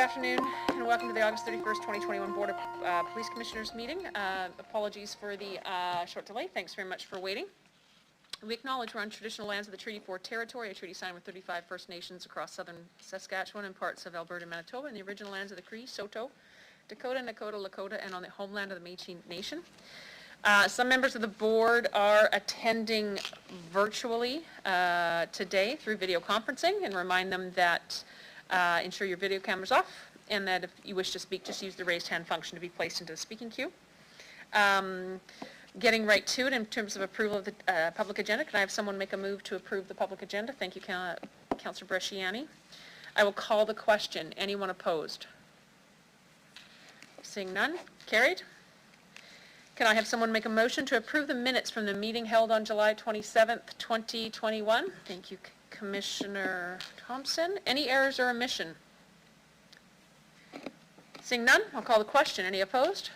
afternoon and welcome to the August 31st, 2021 Board of Police Commissioners meeting. Apologies for the short delay. Thanks very much for waiting. We acknowledge we're on traditional lands of the Treaty 4 territory, a treaty signed with 35 First Nations across southern Saskatchewan and parts of Alberta and Manitoba, and the original lands of the Cree, Saulteaux, Dakota, Nakota, Lakota, and on the homeland of the Métis Nation. Some members of the board are attending virtually today through video conferencing, and remind them that ensure your video camera's off, and that if you wish to speak, just use the raised hand function to be placed into the speaking queue. Getting right to it in terms of approval of the public agenda, can I have someone make a move to approve the public agenda? Thank you, Councillor Bresciani. I will call the question. Anyone opposed? Seeing none, carried. Can I have someone make a motion to approve the minutes from the meeting held on July 27th, 2021? Thank you, Commissioner Thompson. Any errors or omission? Seeing none, I'll call the question. Any opposed?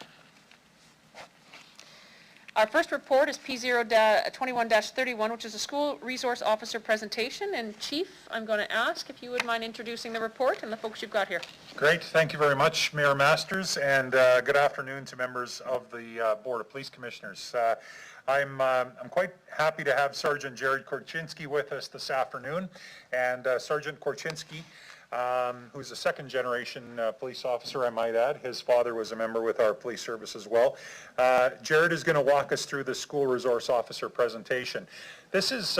Our first report is P021-31, which is a school resource officer presentation. And Chief, I'm going to ask if you would mind introducing the report and the folks you've got here. Great. Thank you very much, Mayor Masters, and good afternoon to members of the Board of Police Commissioners. I'm quite happy to have Sergeant Jared Korchinski with us this afternoon. And Sergeant Korchinski, who's a second generation police officer, I might add. His father was a member with our police service as well. Jared is going to walk us through the school resource officer presentation. This is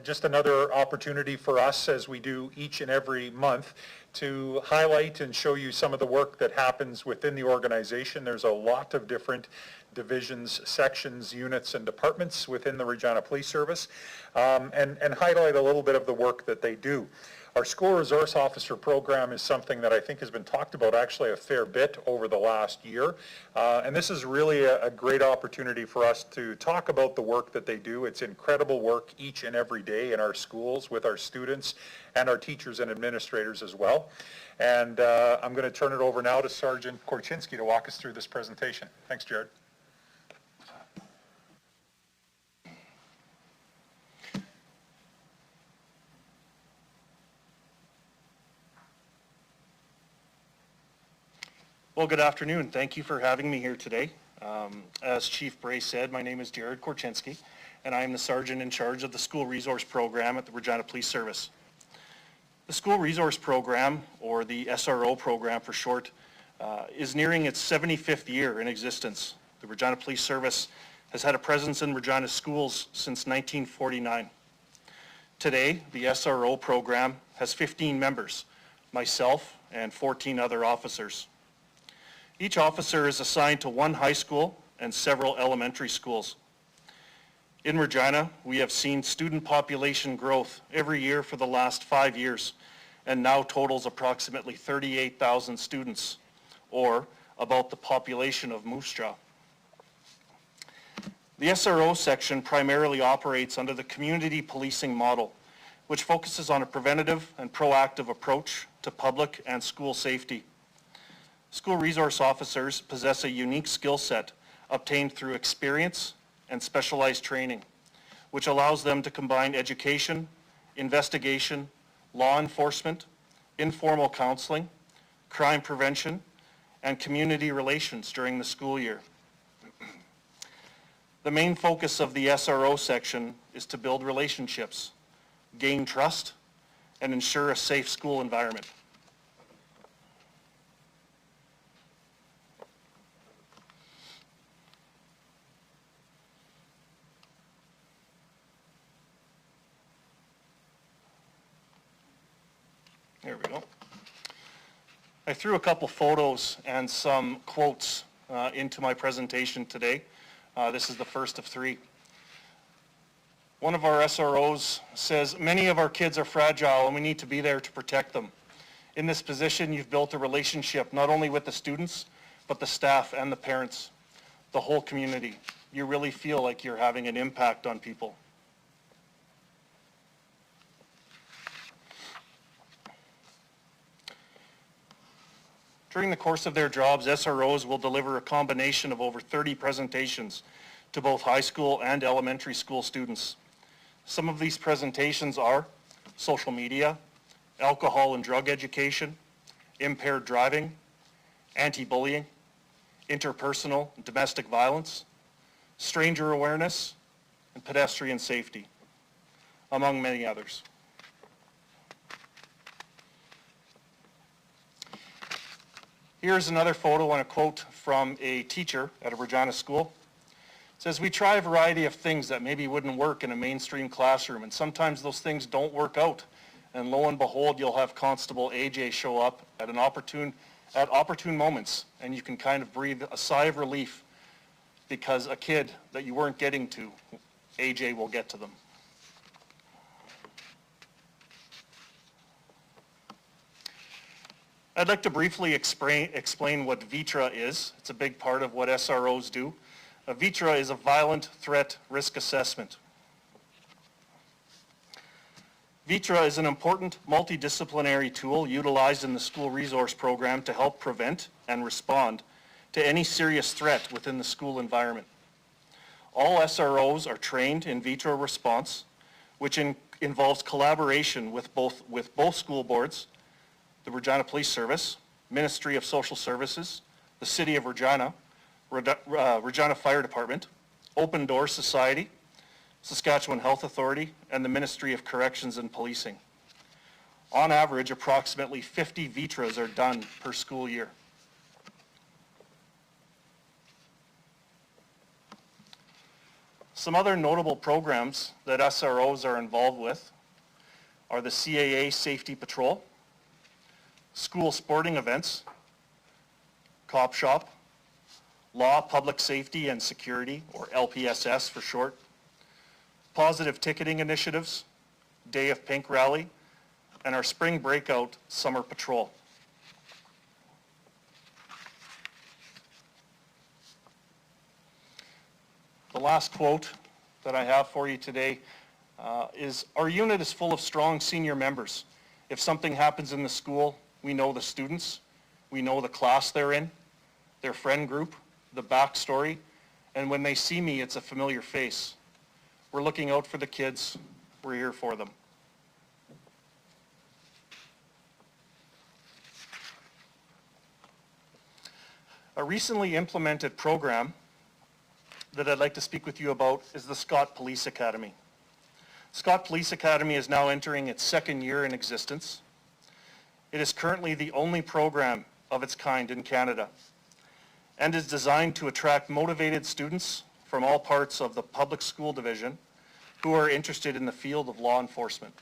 just another opportunity for us, as we do each and every month, to highlight and show you some of the work that happens within the organization. There's a lot of different divisions, sections, units, and departments within the Regina Police Service, and highlight a little bit of the work that they do. Our school resource officer program is something that I think has been talked about actually a fair bit over the last year. And this is really a great opportunity for us to talk about the work that they do. It's incredible work each and every day in our schools with our students and our teachers and administrators as well. And I'm going to turn it over now to Sergeant Korchinski to walk us through this presentation. Thanks, Jared. Well, good afternoon. Thank you for having me here today. As Chief Bray said, my name is Jared Korchinski, and I am the Sergeant in charge of the School Resource Program at the Regina Police Service. The School Resource Program, or the SRO program for short, is nearing its 75th year in existence. The Regina Police Service has had a presence in Regina schools since 1949. Today, the SRO program has 15 members, myself and 14 other officers. Each officer is assigned to one high school and several elementary schools. In Regina, we have seen student population growth every year for the last 5 years, and now totals approximately 38,000 students, or about the population of Moose Jaw. The SRO section primarily operates under the community policing model, which focuses on a preventative and proactive approach to public and school safety. School resource officers possess a unique skill set obtained through experience and specialized training, which allows them to combine education, investigation, law enforcement, informal counseling, crime prevention, and community relations during the school year. The main focus of the SRO section is to build relationships, gain trust, and ensure a safe school environment. There we go. I threw a couple photos and some quotes into my presentation today. This is the first of 3. One of our SROs says, "Many of our kids are fragile and we need to be there to protect them. In this position, you've built a relationship not only with the students, but the staff and the parents, the whole community. You really feel like you're having an impact on people." During the course of their jobs, SROs will deliver a combination of over 30 presentations to both high school and elementary school students. Some of these presentations are social media, alcohol and drug education, impaired driving, anti-bullying, interpersonal and domestic violence, stranger awareness, and pedestrian safety, among many others. Here's another photo and a quote from a teacher at a Regina school. It says, "We try a variety of things that maybe wouldn't work in a mainstream classroom, and sometimes those things don't work out. And lo and behold, you'll have Constable AJ show up at opportune moments, and you can kind of breathe a sigh of relief because a kid that you weren't getting to, AJ will get to them." I'd like to briefly explain what VITRA is. It's a big part of what SROs do. A VITRA is a violent threat risk assessment. VITRA is an important multidisciplinary tool utilized in the school resource program to help prevent and respond to any serious threat within the school environment. All SROs are trained in VITRA response, which involves collaboration with both school boards, the Regina Police Service, Ministry of Social Services, the City of Regina, Regina Fire Department, Open Doors Society, Saskatchewan Health Authority, and the Ministry of Corrections and Policing. On average, approximately 50 VITRAs are done per school year. Some other notable programs that SROs are involved with are the CAA Safety Patrol, school sporting events, Cop Shop, Law, Public Safety and Security, or LPSS for short, positive ticketing initiatives, Day of Pink Rally, and our Spring Breakout Summer Patrol. The last quote that I have for you today is, "Our unit is full of strong senior members. If something happens in the school, we know the students, we know the class they're in, their friend group, the backstory, and when they see me, it's a familiar face. We're looking out for the kids. We're here for them." A recently implemented program that I'd like to speak with you about is the Scott Police Academy. Scott Police Academy is now entering its second year in existence. It is currently the only program of its kind in Canada and is designed to attract motivated students from all parts of the public school division who are interested in the field of law enforcement.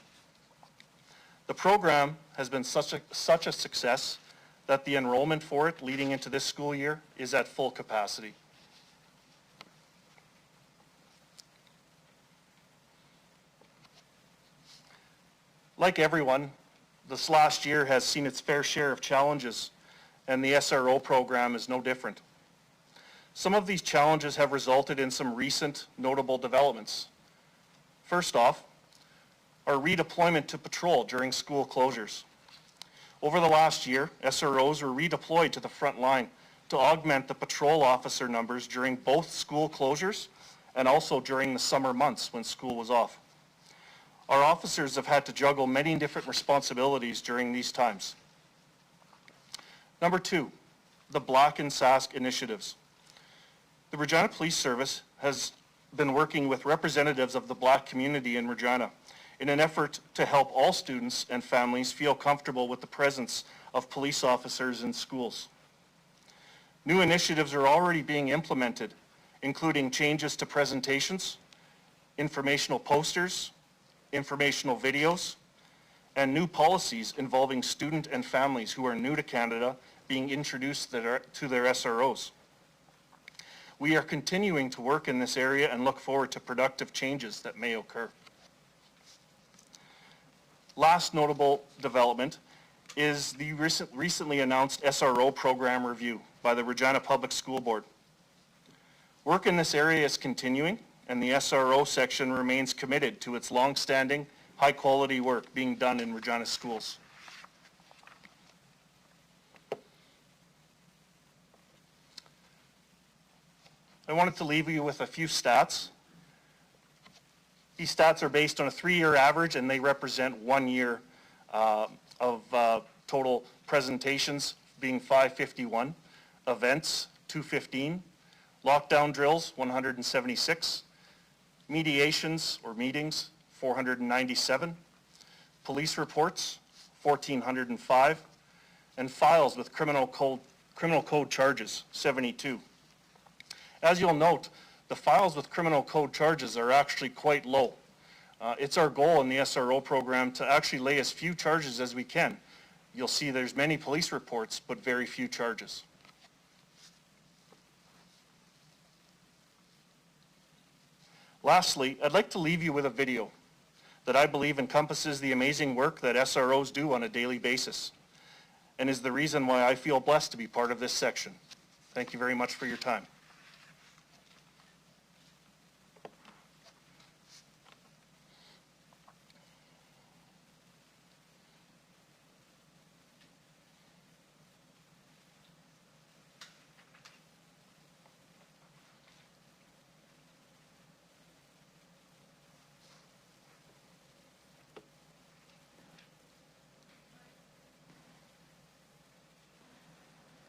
The program has been such a success that the enrollment for it leading into this school year is at full capacity. Like everyone, this last year has seen its fair share of challenges, and the SRO program is no different. Some of these challenges have resulted in some recent notable developments. First off, our redeployment to patrol during school closures. Over the last year, SROs were redeployed to the front line to augment the patrol officer numbers during both school closures and also during the summer months when school was off. Our officers have had to juggle many different responsibilities during these times. Number two, the Black and Sask initiatives. The Regina Police Service has been working with representatives of the Black community in Regina in an effort to help all students and families feel comfortable with the presence of police officers in schools. New initiatives are already being implemented, including changes to presentations, informational posters, informational videos, and new policies involving student and families who are new to Canada being introduced to their SROs. We are continuing to work in this area and look forward to productive changes that may occur. Last notable development is the recently announced SRO program review by the Regina Public School Board. Work in this area is continuing, and the SRO section remains committed to its long-standing, high-quality work being done in Regina schools. I wanted to leave you with a few stats. These stats are based on a 3-year average, and they represent 1 year of total presentations being 551, events 215, lockdown drills 176, mediations or meetings 497, police reports 1,405, and files with criminal code charges 72. As you'll note, the files with criminal code charges are actually quite low. It's our goal in the SRO program to actually lay as few charges as we can. You'll see there's many police reports, but very few charges. Lastly, I'd like to leave you with a video that I believe encompasses the amazing work that SROs do on a daily basis, and is the reason why I feel blessed to be part of this section. Thank you very much for your time.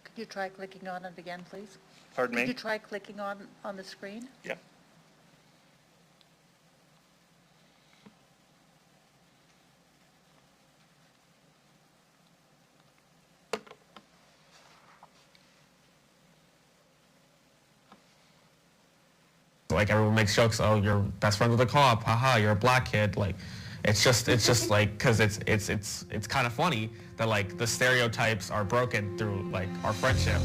Could you try clicking on it again, please? Pardon me? Could you try clicking on the screen? Yeah. Like everyone makes jokes, oh, you're best friends with a cop, haha, you're a black kid. Like, it's just like, cause it's kind of funny that like the stereotypes are broken through like our friendship.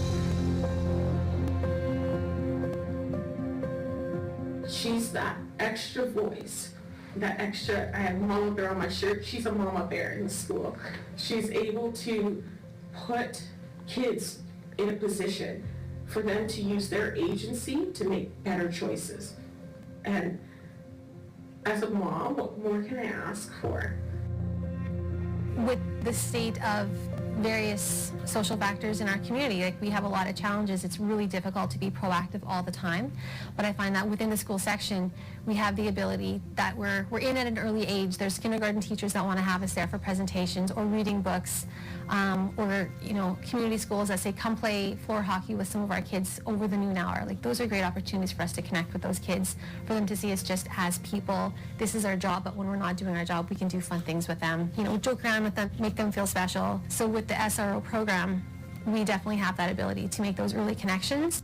She's that extra voice, that extra, I have mama bear on my shirt, she's a mama bear in school. She's able to put kids in a position for them to use their agency to make better choices. And as a mom, what more can I ask for? With the state of various social factors in our community, like we have a lot of challenges, it's really difficult to be proactive all the time. But I find that within the school section, we have the ability that we're in at an early age. There's kindergarten teachers that want to have us there for presentations or reading books, or community schools that say come play floor hockey with some of our kids over the noon hour. Like those are great opportunities for us to connect with those kids, for them to see us just as people. This is our job, but when we're not doing our job, we can do fun things with them. Joke around with them, make them feel special. So with the SRO program, we definitely have that ability to make those early connections.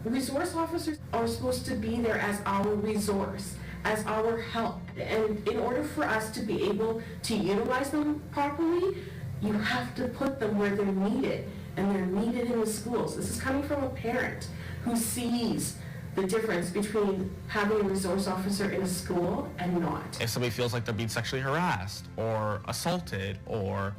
Resource officers are supposed to be there as our resource, as our help. And in order for us to be able to utilize them properly, you have to put them where they're needed, and they're needed in the schools. This is coming from a parent who sees the difference between having a resource officer in a school and not. If somebody feels like they're being sexually harassed or assaulted or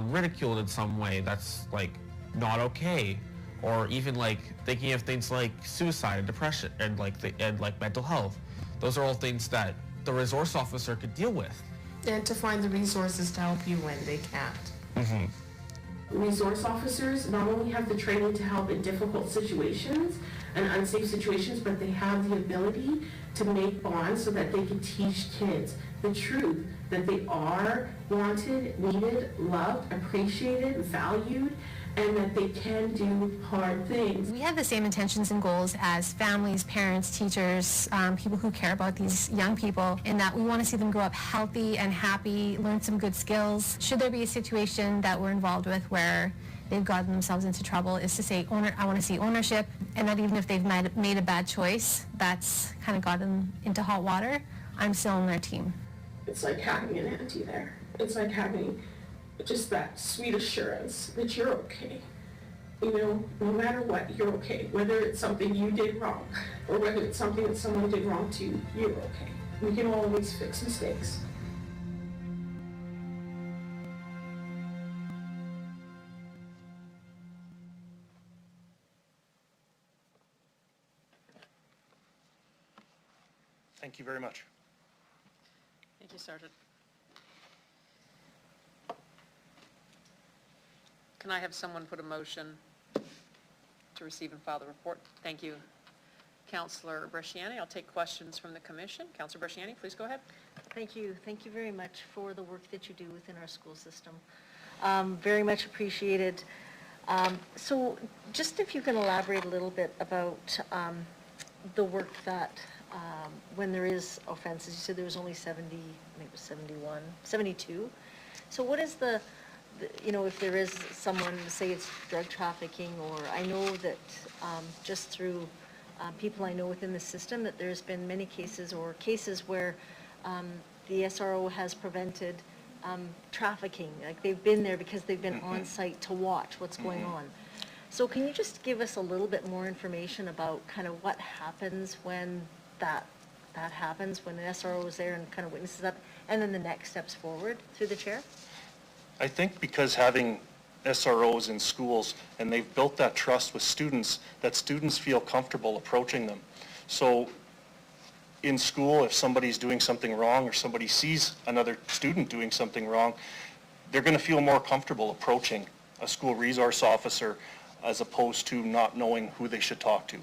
ridiculed in some way, that's like not okay. Or even like thinking of things like suicide and depression and like mental health. Those are all things that the resource officer could deal with. And to find the resources to help you when they can't. Mm-hmm. Resource officers not only have the training to help in difficult situations and unsafe situations, but they have the ability to make bonds so that they can teach kids the truth, that they are wanted, needed, loved, appreciated, valued, and that they can do hard things. We have the same intentions and goals as families, parents, teachers, people who care about these young people, in that we want to see them grow up healthy and happy, learn some good skills. Should there be a situation that we're involved with where they've gotten themselves into trouble, is to say, I want to see ownership, and that even if they've made a bad choice that's kind of got them into hot water, I'm still on their team. It's like having an auntie there. It's like having just that sweet assurance that you're okay. No matter what, you're okay. Whether it's something you did wrong or whether it's something that someone did wrong to you, you're okay. We can always fix mistakes. Thank you very much. Thank you, Sergeant. Can I have someone put a motion to receive and file the report? Thank you, Councillor Bresciani. I'll take questions from the commission. Councillor Bresciani, please go ahead. Thank you. Thank you very much for the work that you do within our school system. Very much appreciated. So just if you can elaborate a little bit about the work that, when there is offenses, you said there was only 70, I think it was 71, 72. So what is you know, if there is someone, say it's drug trafficking, or I know that just through people I know within the system, that there's been many cases where the SRO has prevented trafficking, like they've been there because they've been on site to watch what's going on. So can you just give us a little bit more information about kind of what happens when that happens, when an SRO is there and kind of witnesses that, and then the next steps forward through the chair? I think because having SROs in schools, and they've built that trust with students, that students feel comfortable approaching them. So in school, if somebody's doing something wrong or somebody sees another student doing something wrong, they're going to feel more comfortable approaching a school resource officer as opposed to not knowing who they should talk to.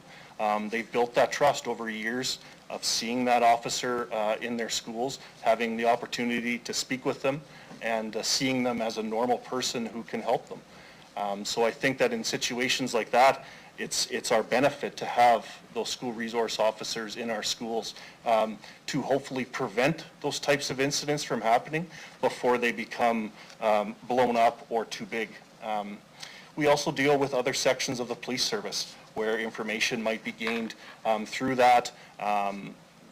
They've built that trust over years of seeing that officer in their schools, having the opportunity to speak with them, and seeing them as a normal person who can help them. So I think that in situations like that, it's our benefit to have those school resource officers in our schools to hopefully prevent those types of incidents from happening before they become blown up or too big. We also deal with other sections of the police service where information might be gained through that.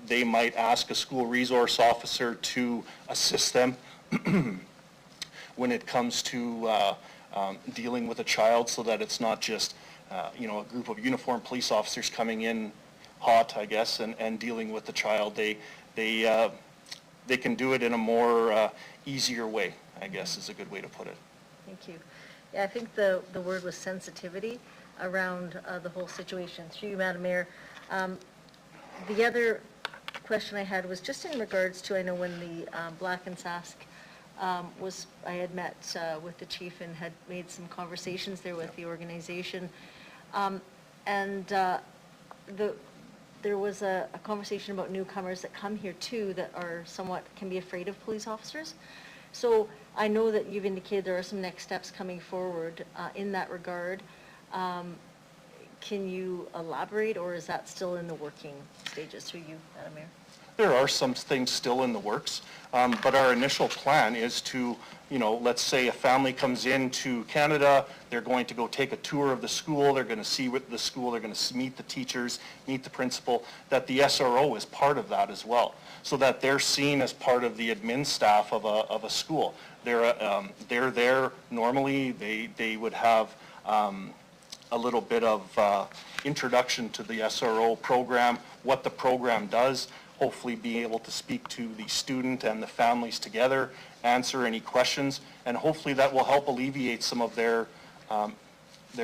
They might ask a school resource officer to assist them when it comes to dealing with a child, so that it's not just you know, a group of uniformed police officers coming in hot, I guess, and dealing with the child. They can do it in a more easier way, I guess is a good way to put it. Thank you. Yeah, I think the word was sensitivity around the whole situation. Through you, Madam Mayor. The other question I had was just in regards to, I know when the Black and Sask I had met with the chief and had made some conversations there with the organization. There was a conversation about newcomers that come here too that are can be afraid of police officers. So I know that you've indicated there are some next steps coming forward in that regard. Can you elaborate, or is that still in the working stages through you, Madam Mayor? There are some things still in the works, but our initial plan is to, you know, let's say a family comes into Canada, they're going to go take a tour of the school, they're going to see what the school, they're going to meet the teachers, meet the principal, that the SRO is part of that as well, so that they're seen as part of the admin staff of a school. They're there normally, they would have a little bit of introduction to the SRO program, what the program does, hopefully be able to speak to the student and the families together, answer any questions, and hopefully that will help alleviate some of their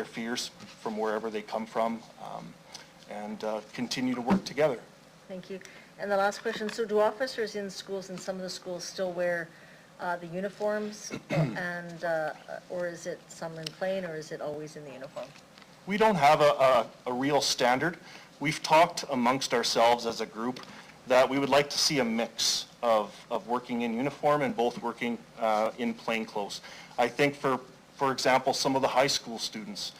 fears from wherever they come from, and continue to work together. Thank you. And the last question, so do officers in schools, in some of the schools, still wear the uniforms, and or is it some in plain, or is it always in the uniform? We don't have a real standard. We've talked amongst ourselves as a group that we would like to see a mix of working in uniform and both working in plain clothes. I think for example, some of the high school students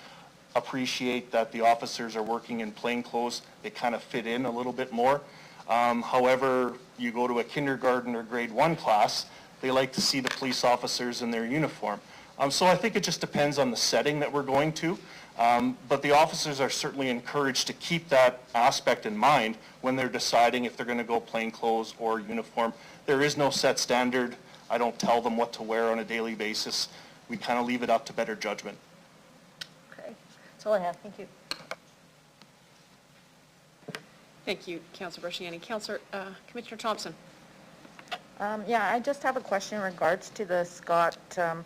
appreciate that the officers are working in plain clothes. They kind of fit in a little bit more. However, you go to a kindergarten or grade 1 class, they like to see the police officers in their uniform. So I think it just depends on the setting that we're going to. But the officers are certainly encouraged to keep that aspect in mind when they're deciding if they're going to go plain clothes or uniform. There is no set standard. I don't tell them what to wear on a daily basis. We kind of leave it up to better judgment. Okay, that's all I have. Thank you. Thank you, Councillor Brasciani. Commissioner Thompson. Yeah, I just have a question in regards to the Scott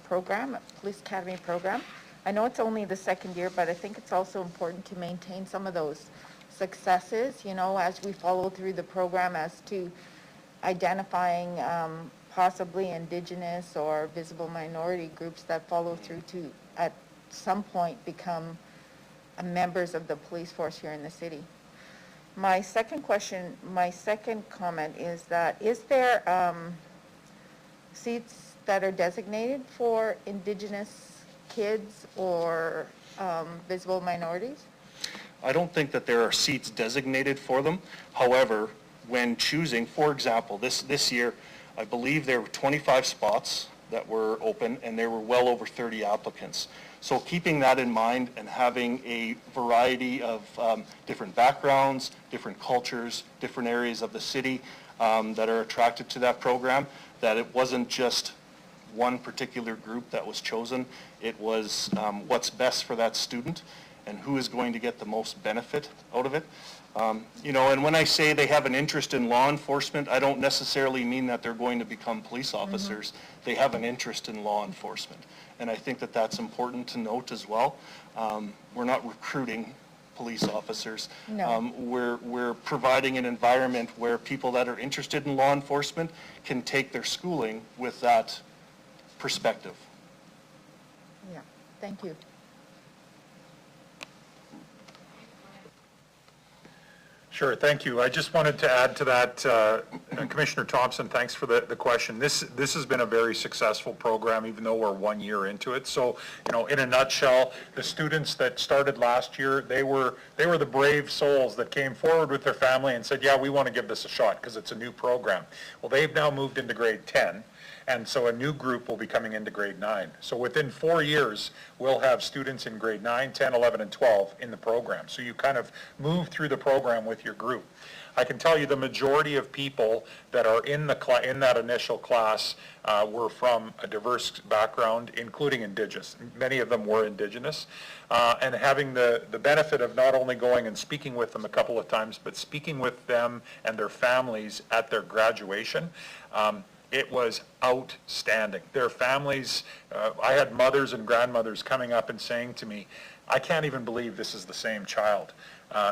program, Police Academy program. I know it's only the second year, but I think it's also important to maintain some of those successes, you know, as we follow through the program, as to identifying possibly Indigenous or visible minority groups that follow through to, at some point, become members of the police force here in the city. My second comment is that, is there seats that are designated for Indigenous kids or visible minorities? I don't think that there are seats designated for them. However, when choosing, for example, this year, I believe there were 25 spots that were open and there were well over 30 applicants. So keeping that in mind and having a variety of different backgrounds, different cultures, different areas of the city that are attracted to that program, that it wasn't just one particular group that was chosen. It was what's best for that student and who is going to get the most benefit out of it. You know, and when I say they have an interest in law enforcement, I don't necessarily mean that they're going to become police officers. They have an interest in law enforcement. And I think that that's important to note as well. We're not recruiting police officers. No. We're providing an environment where people that are interested in law enforcement can take their schooling with that perspective. Yeah, thank you. Sure, thank you. I just wanted to add to that, Commissioner Thompson, thanks for the question. This has been a very successful program, even though we're 1 year into it. So, you know, in a nutshell, the students that started last year, they were the brave souls that came forward with their family and said, yeah, we want to give this a shot because it's a new program. Well, they've now moved into grade 10. And so a new group will be coming into grade 9. So within 4 years, we'll have students in grade 9, 10, 11, and 12 in the program. So you kind of move through the program with your group. I can tell you the majority of people that are in that initial class were from a diverse background, including Indigenous. Many of them were Indigenous. And having the benefit of not only going and speaking with them a couple of times, but speaking with them and their families at their graduation, it was outstanding. Their families, I had mothers and grandmothers coming up and saying to me, I can't even believe this is the same child.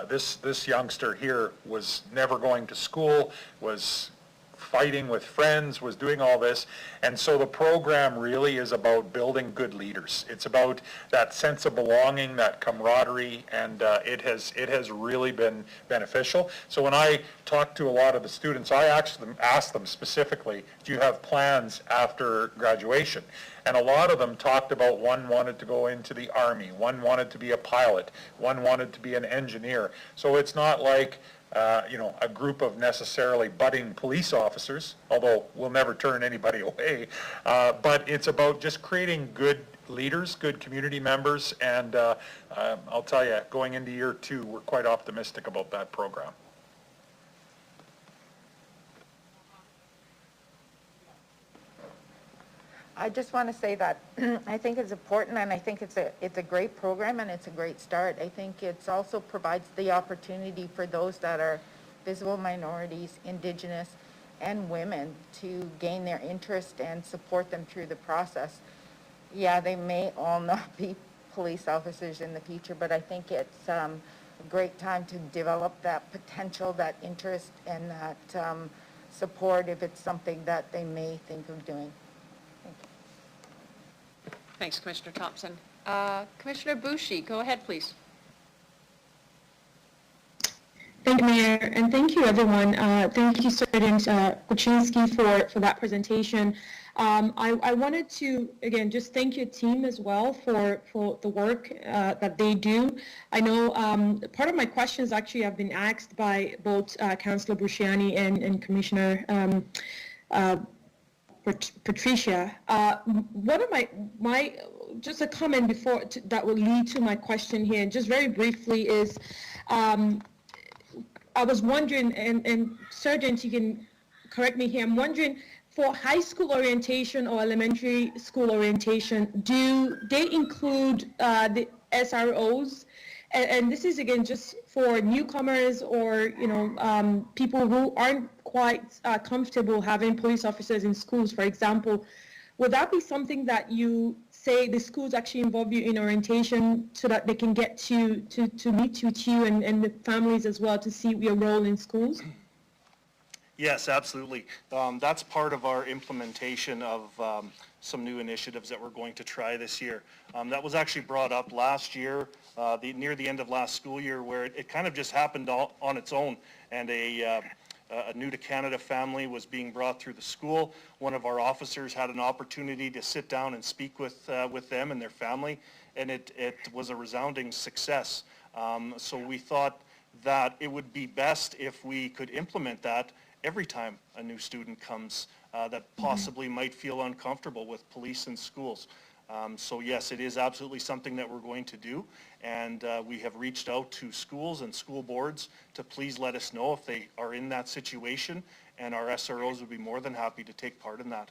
This youngster here was never going to school, was fighting with friends, was doing all this. And so the program really is about building good leaders. It's about that sense of belonging, that camaraderie, and it has really been beneficial. So when I talk to a lot of the students, I ask them specifically, do you have plans after graduation? And a lot of them talked about one wanted to go into the Army, one wanted to be a pilot, one wanted to be an engineer. So it's not like you know, a group of necessarily budding police officers, although we'll never turn anybody away, but it's about just creating good leaders, good community members, and I'll tell you, going into year 2, we're quite optimistic about that program. I just want to say that I think it's important, and I think it's a great program, and it's a great start. I think it also provides the opportunity for those that are visible minorities, Indigenous, and women to gain their interest and support them through the process. Yeah, they may all not be police officers in the future, but I think it's a great time to develop that potential, that interest, and that support if it's something that they may think of doing. Thanks, Commissioner Thompson. Commissioner Boucher, go ahead, please. Thank you, Mayor, and thank you, everyone. Thank you, Sergeant Kuczynski, for that presentation. I wanted to, again, just thank your team as well for the work that they do. I know part of my questions actually have been asked by both Councillor Busciani and Commissioner Patricia. One of my just a comment before that will lead to my question here, just very briefly, is I was wondering, and Sergeant, you can correct me here, I'm wondering, for high school orientation or elementary school orientation, do they include the SROs? And this is, again, just for newcomers or, you know, people who aren't quite comfortable having police officers in schools, for example. Would that be something that you say the schools actually involve you in orientation so that they can get to meet with you and the families as well to see your role in schools? Yes, absolutely. That's part of our implementation of some new initiatives that we're going to try this year. That was actually brought up last year, near the end of last school year, where it kind of just happened on its own, and a a new to Canada family was being brought through the school. One of our officers had an opportunity to sit down and speak with them and their family, and it was a resounding success. So we thought that it would be best if we could implement that every time a new student comes that possibly might feel uncomfortable with police in schools. So yes, it is absolutely something that we're going to do, and we have reached out to schools and school boards to please let us know if they are in that situation, and our SROs would be more than happy to take part in that.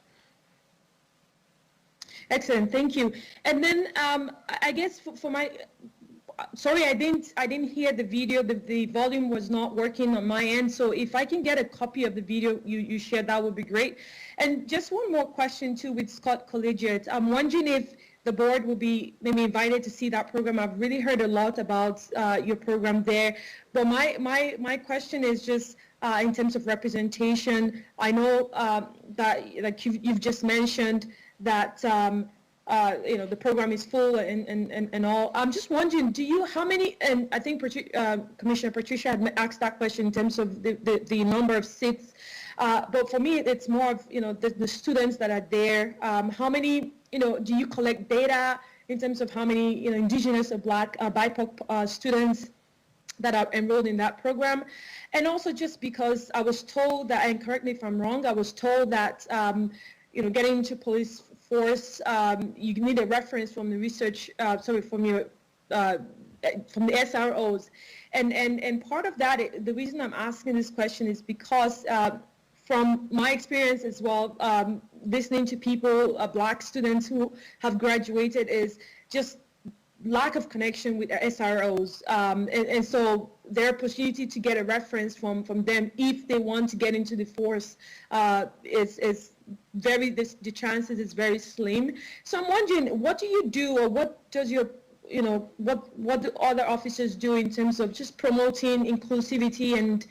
Excellent, thank you. And then I guess for my, sorry, I didn't hear the video. The volume was not working on my end. So if I can get a copy of the video you shared, that would be great. And just one more question too with Scott Collegiate. I'm wondering if the board will be maybe invited to see that program. I've really heard a lot about your program there. But my question is just in terms of representation. I know that like you've just mentioned that the program is full and all. I'm just wondering, how many, and I think Commissioner Patricia had asked that question in terms of the number of seats, but for me, it's more of, the students that are there. How many, do you collect data in terms of how many, Indigenous or Black BIPOC students that are enrolled in that program? And also just because I was told that, and correct me if I'm wrong, I was told that, getting into police force, you need a reference from the research, from your, from the SROs. And part of that, the reason I'm asking this question is because from my experience as well, listening to people, Black students who have graduated, is just lack of connection with SROs. And so their opportunity to get a reference from them if they want to get into the force is very, the chances is very slim. So I'm wondering, what do you do, or what does your, what do other officers do in terms of just promoting inclusivity and,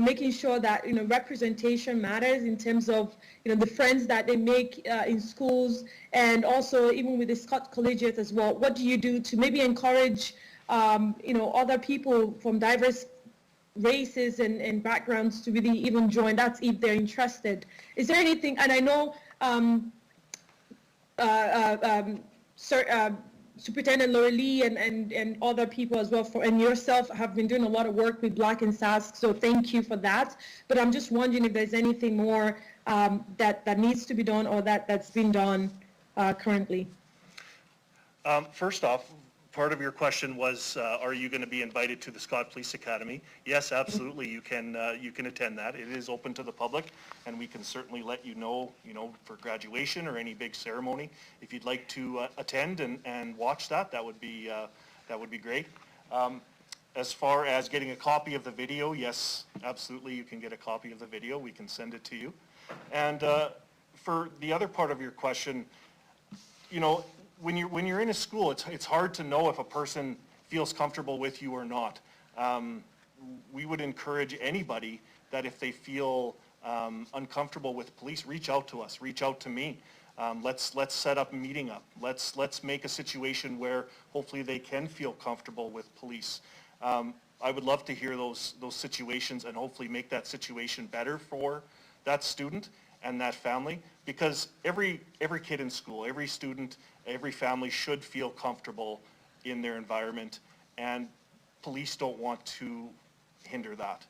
making sure that, representation matters in terms of, the friends that they make in schools, and also even with the Scott Collegiate as well. What do you do to maybe encourage, other people from diverse races and backgrounds to really even join? That's if they're interested. Is there anything, and I know Superintendent Laura Lee and other people as well, and yourself have been doing a lot of work with Black and Sask, so thank you for that. But I'm just wondering if there's anything more that needs to be done, or that's been done currently. First off, part of your question was, are you going to be invited to the Scott Police Academy? Yes, absolutely. You can attend that. It is open to the public, and we can certainly let you know, for graduation or any big ceremony. If you'd like to attend and watch that, that would be great. As far as getting a copy of the video, yes, absolutely, you can get a copy of the video. We can send it to you. And for the other part of your question, when you're in a school, it's hard to know if a person feels comfortable with you or not. We would encourage anybody that if they feel uncomfortable with police, reach out to us, reach out to me. Let's set up a meeting up. Let's make a situation where hopefully they can feel comfortable with police. I would love to hear those situations and hopefully make that situation better for that student and that family, because every kid in school, every student, every family should feel comfortable in their environment, and police don't want to hinder that.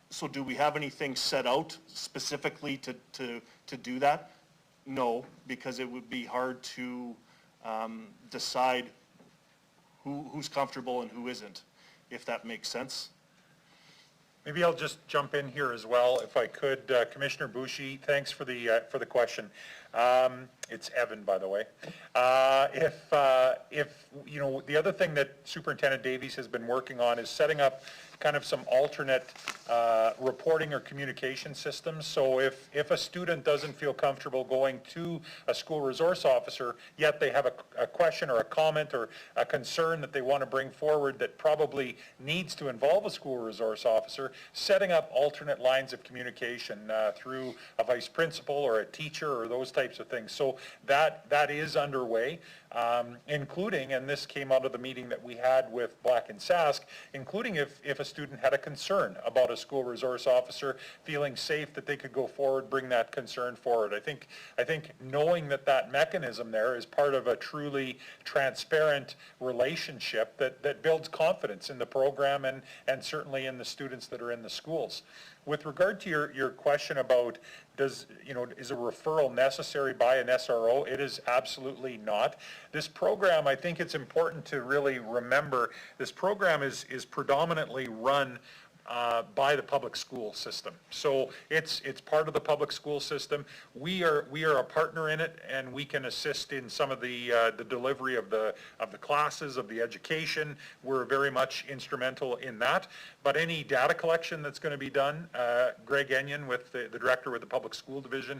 So do we have anything set out specifically to do that? No, because it would be hard to decide who's comfortable and who isn't, if that makes sense. Maybe I'll just jump in here as well, if I could. Commissioner Bouchy, thanks for the question. It's Evan, by the way. If the other thing that Superintendent Davies has been working on is setting up kind of some alternate reporting or communication systems. So if a student doesn't feel comfortable going to a school resource officer, yet they have a question or a comment or a concern that they want to bring forward that probably needs to involve a school resource officer, setting up alternate lines of communication through a vice principal or a teacher or those types types of things. So that is underway, including, and this came out of the meeting that we had with Black and Sask, including if a student had a concern about a school resource officer, feeling safe that they could go forward, bring that concern forward. I think knowing that mechanism there is part of a truly transparent relationship that builds confidence in the program and certainly in the students that are in the schools. With regard to your question about is a referral necessary by an SRO? It is absolutely not. This program, I think it's important to really remember, this program is predominantly run by the public school system. So it's part of the public school system. We are a partner in it, and we can assist in some of the delivery of the classes, of the education. We're very much instrumental in that. But any data collection that's going to be done, Greg Enyon, with the director with the public school division,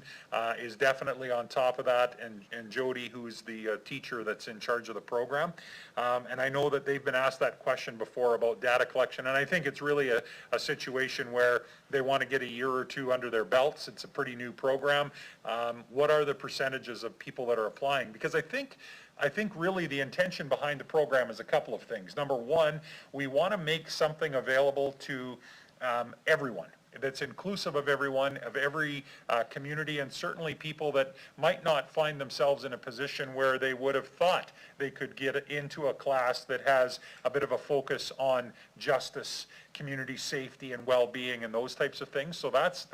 is definitely on top of that, and Jody, who's the teacher that's in charge of the program. And I know that they've been asked that question before about data collection, and I think it's really a situation where they want to get a year or two under their belts. It's a pretty new program. What are the percentages of people that are applying? Because I think really the intention behind the program is a couple of things. Number one, we want to make something available to everyone, that's inclusive of everyone, of every community, and certainly people that might not find themselves in a position where they would have thought they could get into a class that has a bit of a focus on justice, community safety and well-being and those types of things. So that's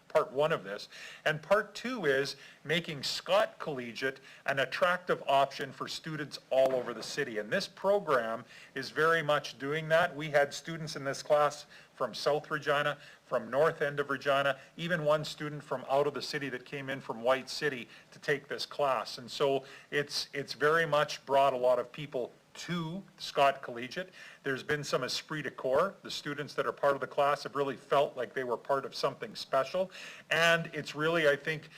part one of this. And part two is making Scott Collegiate an attractive option for students all over the city. And this program is very much doing that. We had students in this class from South Regina, from North End of Regina, even one student from out of the city that came in from White City to take this class. And so it's very much brought a lot of people to Scott Collegiate. There's been some esprit de corps. The students that are part of the class have really felt like they were part of something special. And it's really, I think,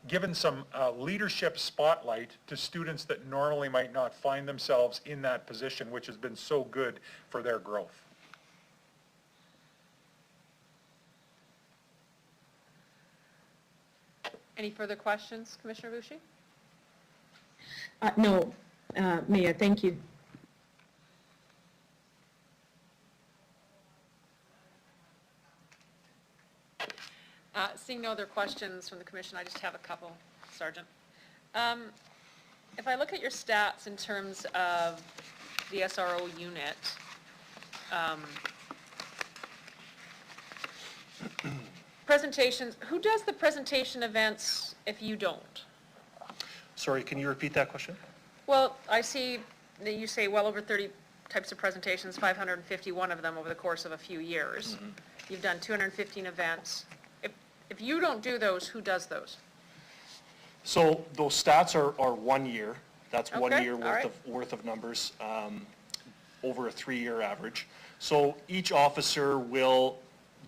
given some leadership spotlight to students that normally might not find themselves in that position, which has been so good for their growth. Any further questions, Commissioner Bucci? No, Mayor, thank you. Seeing no other questions from the commission, I just have a couple, Sergeant. If I look at your stats in terms of the SRO unit, presentations, who does the presentation events if you don't? Sorry, can you repeat that question? Well, I see that you say well over 30 types of presentations, 551 of them over the course of a few years. Mm-hmm. You've done 215 events. If you don't do those, who does those? So those stats are 1 year. That's Okay, 1 year all right. worth of numbers over a 3-year average. So each officer will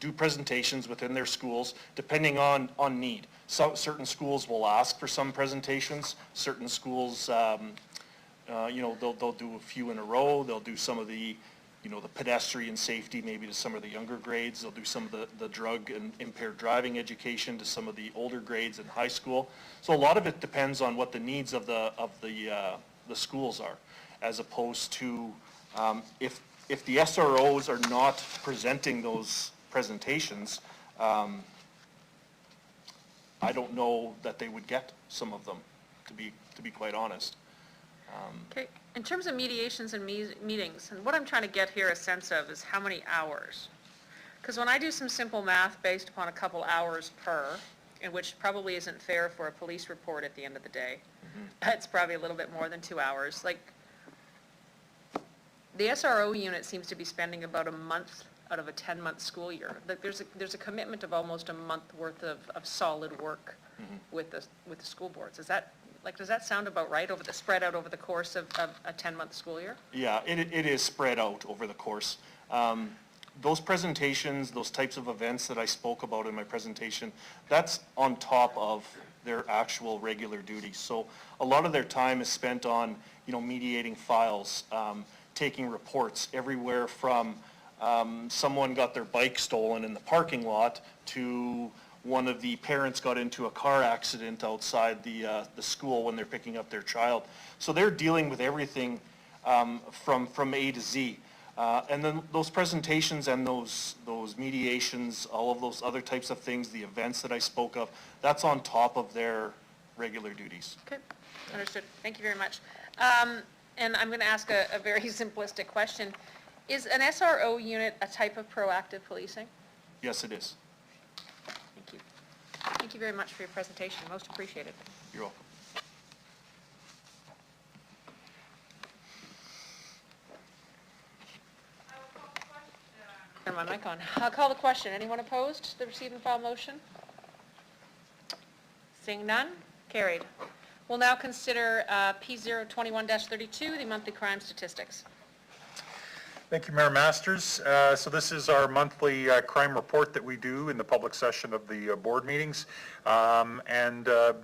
do presentations within their schools depending on need. Certain schools will ask for some presentations. Certain schools, they'll do a few in a row. They'll do some of the, the pedestrian safety maybe to some of the younger grades. They'll do some of the drug and impaired driving education to some of the older grades in high school. So a lot of it depends on what the needs of the schools are, as opposed to if the SROs are not presenting those presentations, I don't know that they would get some of them, to be quite honest. Okay, in terms of mediations and meetings, and what I'm trying to get here a sense of is how many hours. Because when I do some simple math based upon a couple hours per, and which probably isn't fair for a police report at the end of the day, it's probably a little bit more than 2 hours. Like, the SRO unit seems to be spending about a month out of a 10-month school year. There's a commitment of almost a month worth of solid work with the school boards. Is that, does that sound about right, spread out over the course of a 10-month school year? Yeah, it is spread out over the course. Those presentations, those types of events that I spoke about in my presentation, that's on top of their actual regular duties. So a lot of their time is spent on, mediating files, taking reports, everywhere from someone got their bike stolen in the parking lot to one of the parents got into a car accident outside the school when they're picking up their child. So they're dealing with everything from A to Z. And then those presentations and those mediations, all of those other types of things, the events that I spoke of, that's on top of their regular duties. Okay, understood. Thank you very much. And I'm going to ask a very simplistic question. Is an SRO unit a type of proactive policing? Yes, it is. Thank you. Thank you very much for your presentation. Most appreciated. You're welcome. Turn my mic on. I'll call the question. Anyone opposed to the receive and file motion? Seeing none, carried. We'll now consider P021-32, the monthly crime statistics. Thank you, Mayor Masters. So this is our monthly crime report that we do in the public session of the board meetings.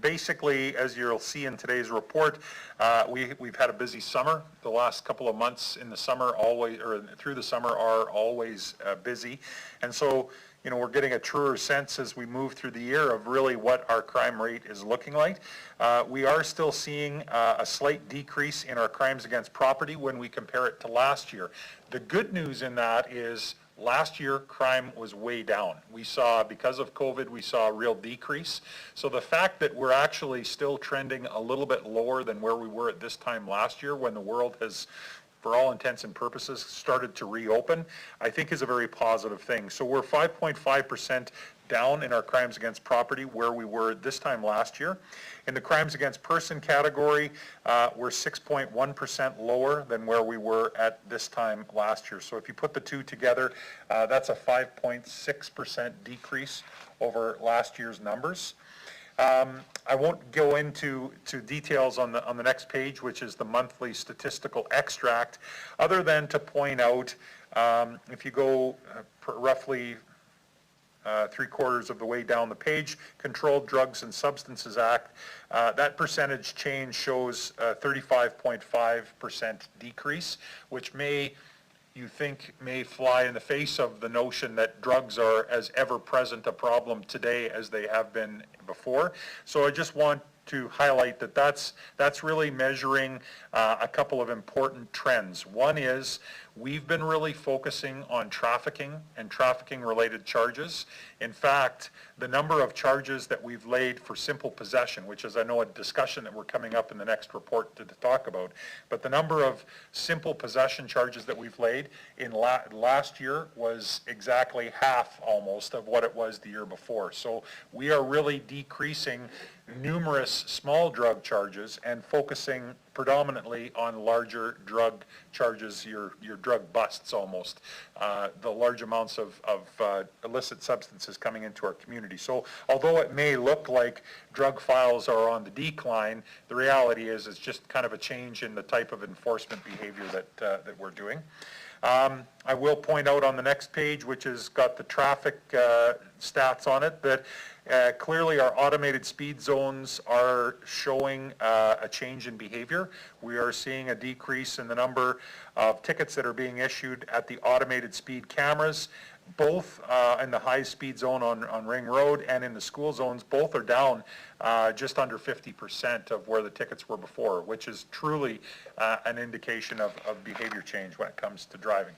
Basically, as you'll see in today's report, we've had a busy summer. The last couple of months in the summer through the summer are always busy. And so, we're getting a truer sense as we move through the year of really what our crime rate is looking like. We are still seeing a slight decrease in our crimes against property when we compare it to last year. The good news in that is last year crime was way down. We saw, because of COVID, we saw a real decrease. So the fact that we're actually still trending a little bit lower than where we were at this time last year when the world has, for all intents and purposes, started to reopen, I think is a very positive thing. So we're 5.5% down in our crimes against property where we were this time last year. In the crimes against person category, we're 6.1% lower than where we were at this time last year. So if you put the two together, that's a 5.6% decrease over last year's numbers. I won't go into details on the next page, which is the monthly statistical extract, other than to point out, if you go roughly 3/4 of the way down the page, Controlled Drugs and Substances Act, that percentage change shows a 35.5% decrease, which you think may fly in the face of the notion that drugs are as ever present a problem today as they have been before. So I just want to highlight that that's really measuring a couple of important trends. One is we've been really focusing on trafficking and trafficking related charges. In fact, the number of charges that we've laid for simple possession, which is I know a discussion that we're coming up in the next report to talk about, but the number of simple possession charges that we've laid in last year was exactly half almost of what it was the year before. So we are really decreasing numerous small drug charges and focusing predominantly on larger drug charges, your drug busts almost, the large amounts of illicit substances coming into our community. So although it may look like drug files are on the decline, the reality is it's just kind of a change in the type of enforcement behavior that we're doing. I will point out on the next page, which has got the traffic stats on it, that clearly our automated speed zones are showing a change in behavior. We are seeing a decrease in the number of tickets that are being issued at the automated speed cameras, both in the high speed zone on Ring Road and in the school zones. Both are down just under 50% of where the tickets were before, which is truly an indication of behavior change when it comes to driving.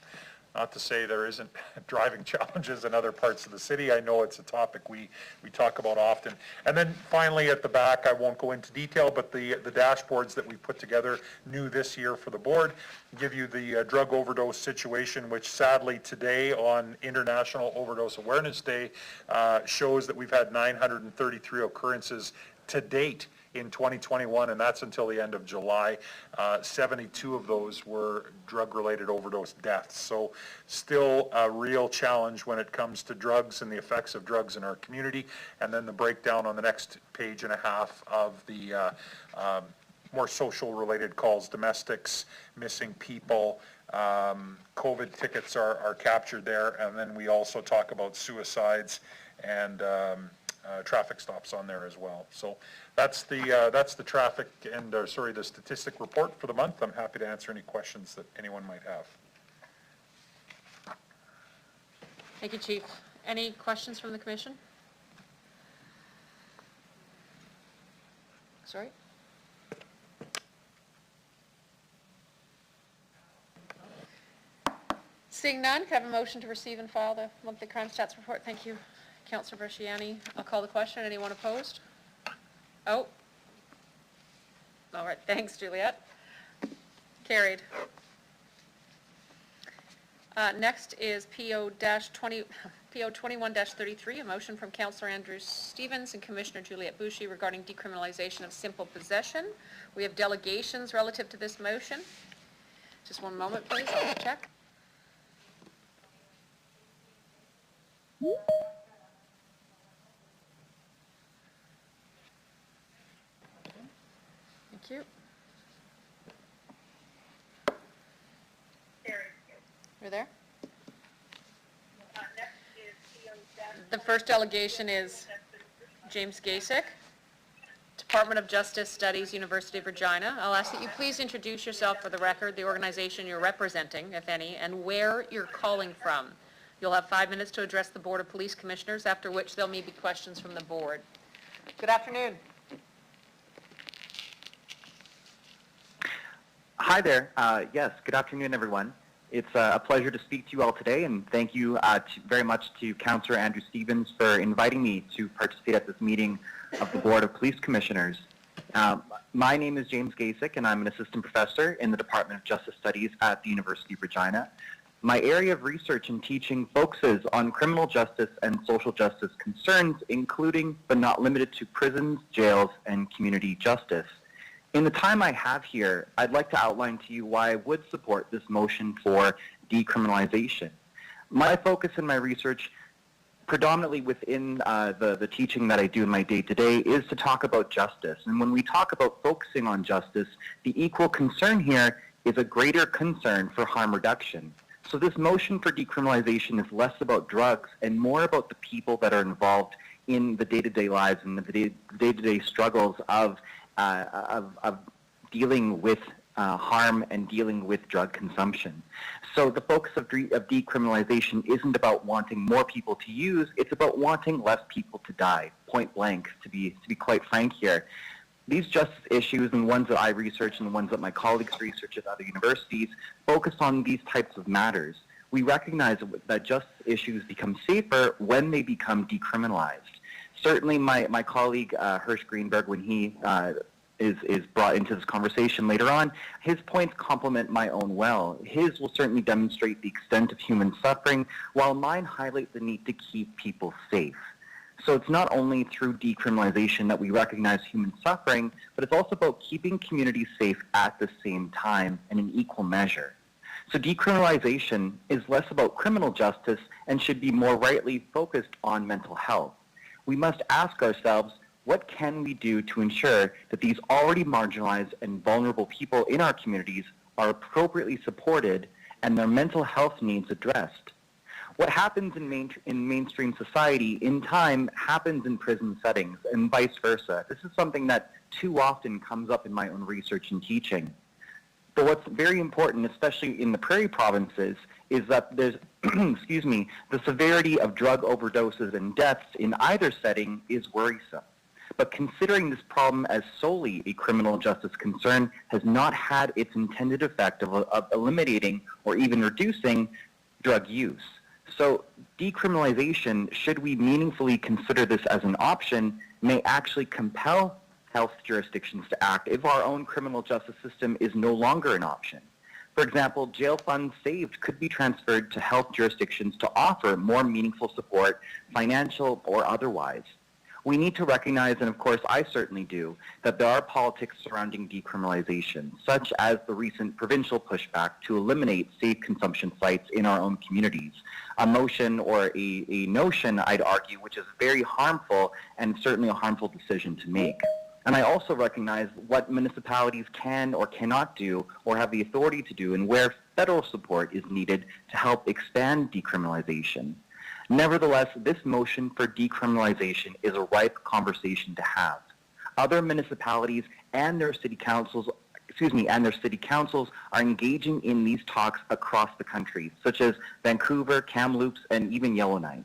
Not to say there isn't driving challenges in other parts of the city. I know it's a topic we talk about often. And then finally at the back, I won't go into detail, but the dashboards that we put together new this year for the board give you the drug overdose situation, which sadly today on International Overdose Awareness Day shows that we've had 933 occurrences to date in 2021, and that's until the end of July. 72 of those were drug-related overdose deaths. So still a real challenge when it comes to drugs and the effects of drugs in our community. And then the breakdown on the next page and a half of the more social-related calls, domestics, missing people, COVID tickets are captured there. And then we also talk about suicides and traffic stops on there as well. So that's the traffic and the statistic report for the month. I'm happy to answer any questions that anyone might have. Thank you, Chief. Any questions from the Commission? sorry. Seeing none, can I have a motion to receive and file the monthly crime stats report? Thank you, Councillor Bresciani. I'll call the question. Anyone opposed? Oh. All right, thanks, Juliet. Carried. Next is PO-21-33, a motion from Councillor Andrew Stevens and Commissioner Juliette Boucher regarding decriminalization of simple possession. We have delegations relative to this motion. Just one moment, please, I'll check. Thank you. You're there? The first delegation is James Gasick, Department of Justice Studies, University of Regina. I'll ask that you please introduce yourself for the record, the organization you're representing, if any, and where you're calling from. You'll have 5 minutes to address the Board of Police Commissioners, after which there'll be questions from the board. Good afternoon. Hi there. Yes, good afternoon, everyone. It's a pleasure to speak to you all today, and thank you very much to Councillor Andrew Stevens for inviting me to participate at this meeting of the Board of Police Commissioners. My name is James Gasick, and I'm an assistant professor in the Department of Justice Studies at the University of Regina. My area of research and teaching focuses on criminal justice and social justice concerns, including but not limited to prisons, jails, and community justice. In the time I have here, I'd like to outline to you why I would support this motion for decriminalization. My focus in my research, predominantly within the teaching that I do in my day-to-day, is to talk about justice. And when we talk about focusing on justice, the equal concern here is a greater concern for harm reduction. So this motion for decriminalization is less about drugs and more about the people that are involved in the day-to-day lives and the day-to-day struggles of dealing with harm and dealing with drug consumption. So the focus of decriminalization isn't about wanting more people to use, it's about wanting less people to die, point blank, to be quite frank here. These justice issues, and ones that I research and the ones that my colleagues research at other universities, focus on these types of matters. We recognize that justice issues become safer when they become decriminalized. Certainly my colleague Hirsch Greenberg, when he is brought into this conversation later on, his points complement my own well. His will certainly demonstrate the extent of human suffering, while mine highlight the need to keep people safe. So it's not only through decriminalization that we recognize human suffering, but it's also about keeping communities safe at the same time in an equal measure. So decriminalization is less about criminal justice and should be more rightly focused on mental health. We must ask ourselves, what can we do to ensure that these already marginalized and vulnerable people in our communities are appropriately supported and their mental health needs addressed? What happens in mainstream society in time happens in prison settings and vice versa. This is something that too often comes up in my own research and teaching. But what's very important, especially in the prairie provinces, is that there's, excuse me, the severity of drug overdoses and deaths in either setting is worrisome. But considering this problem as solely a criminal justice concern has not had its intended effect of eliminating or even reducing drug use. So decriminalization, should we meaningfully consider this as an option, may actually compel health jurisdictions to act if our own criminal justice system is no longer an option. For example, jail funds saved could be transferred to health jurisdictions to offer more meaningful support, financial or otherwise. We need to recognize, and of course I certainly do, that there are politics surrounding decriminalization, such as the recent provincial pushback to eliminate safe consumption sites in our own communities. A motion or a notion, I'd argue, which is very harmful and certainly a harmful decision to make. And I also recognize what municipalities can or cannot do or have the authority to do and where federal support is needed to help expand decriminalization. Nevertheless, this motion for decriminalization is a ripe conversation to have. Other municipalities and their city councils, are engaging in these talks across the country, such as Vancouver, Kamloops, and even Yellowknife.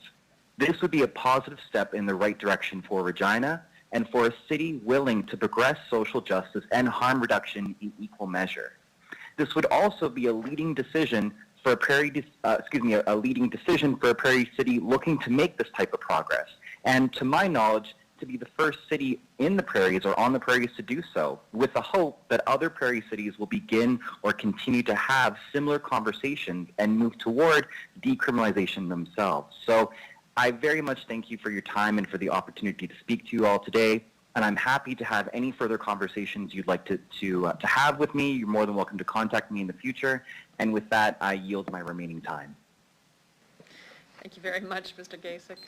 This would be a positive step in the right direction for Regina, and for a city willing to progress social justice and harm reduction in equal measure. This would also be a leading decision for a leading decision for a prairie city looking to make this type of progress, and to my knowledge, to be the first city in the prairies or on the prairies to do so, with the hope that other prairie cities will begin or continue to have similar conversations and move toward decriminalization themselves. So I very much thank you for your time and for the opportunity to speak to you all today, and I'm happy to have any further conversations you'd like to have with me. You're more than welcome to contact me in the future, and with that, I yield my remaining time. Thank you very much, Mr. Gasick.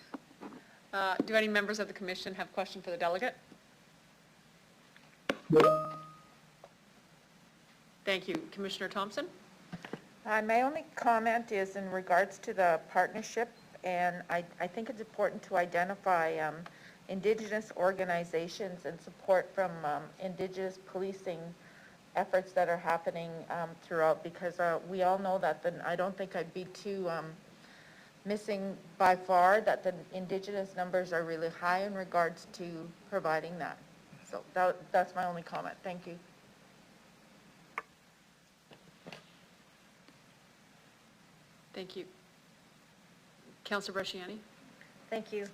Do any members of the commission have a question for the delegate? Thank you. Commissioner Thompson? My only comment is in regards to the partnership, and I think it's important to identify Indigenous organizations and support from Indigenous policing efforts that are happening throughout, because we all know that I don't think I'd be too missing by far that the Indigenous numbers are really high in regards to providing that. So that's my only comment. Thank you. Thank you. Councillor Bresciani? Thank you.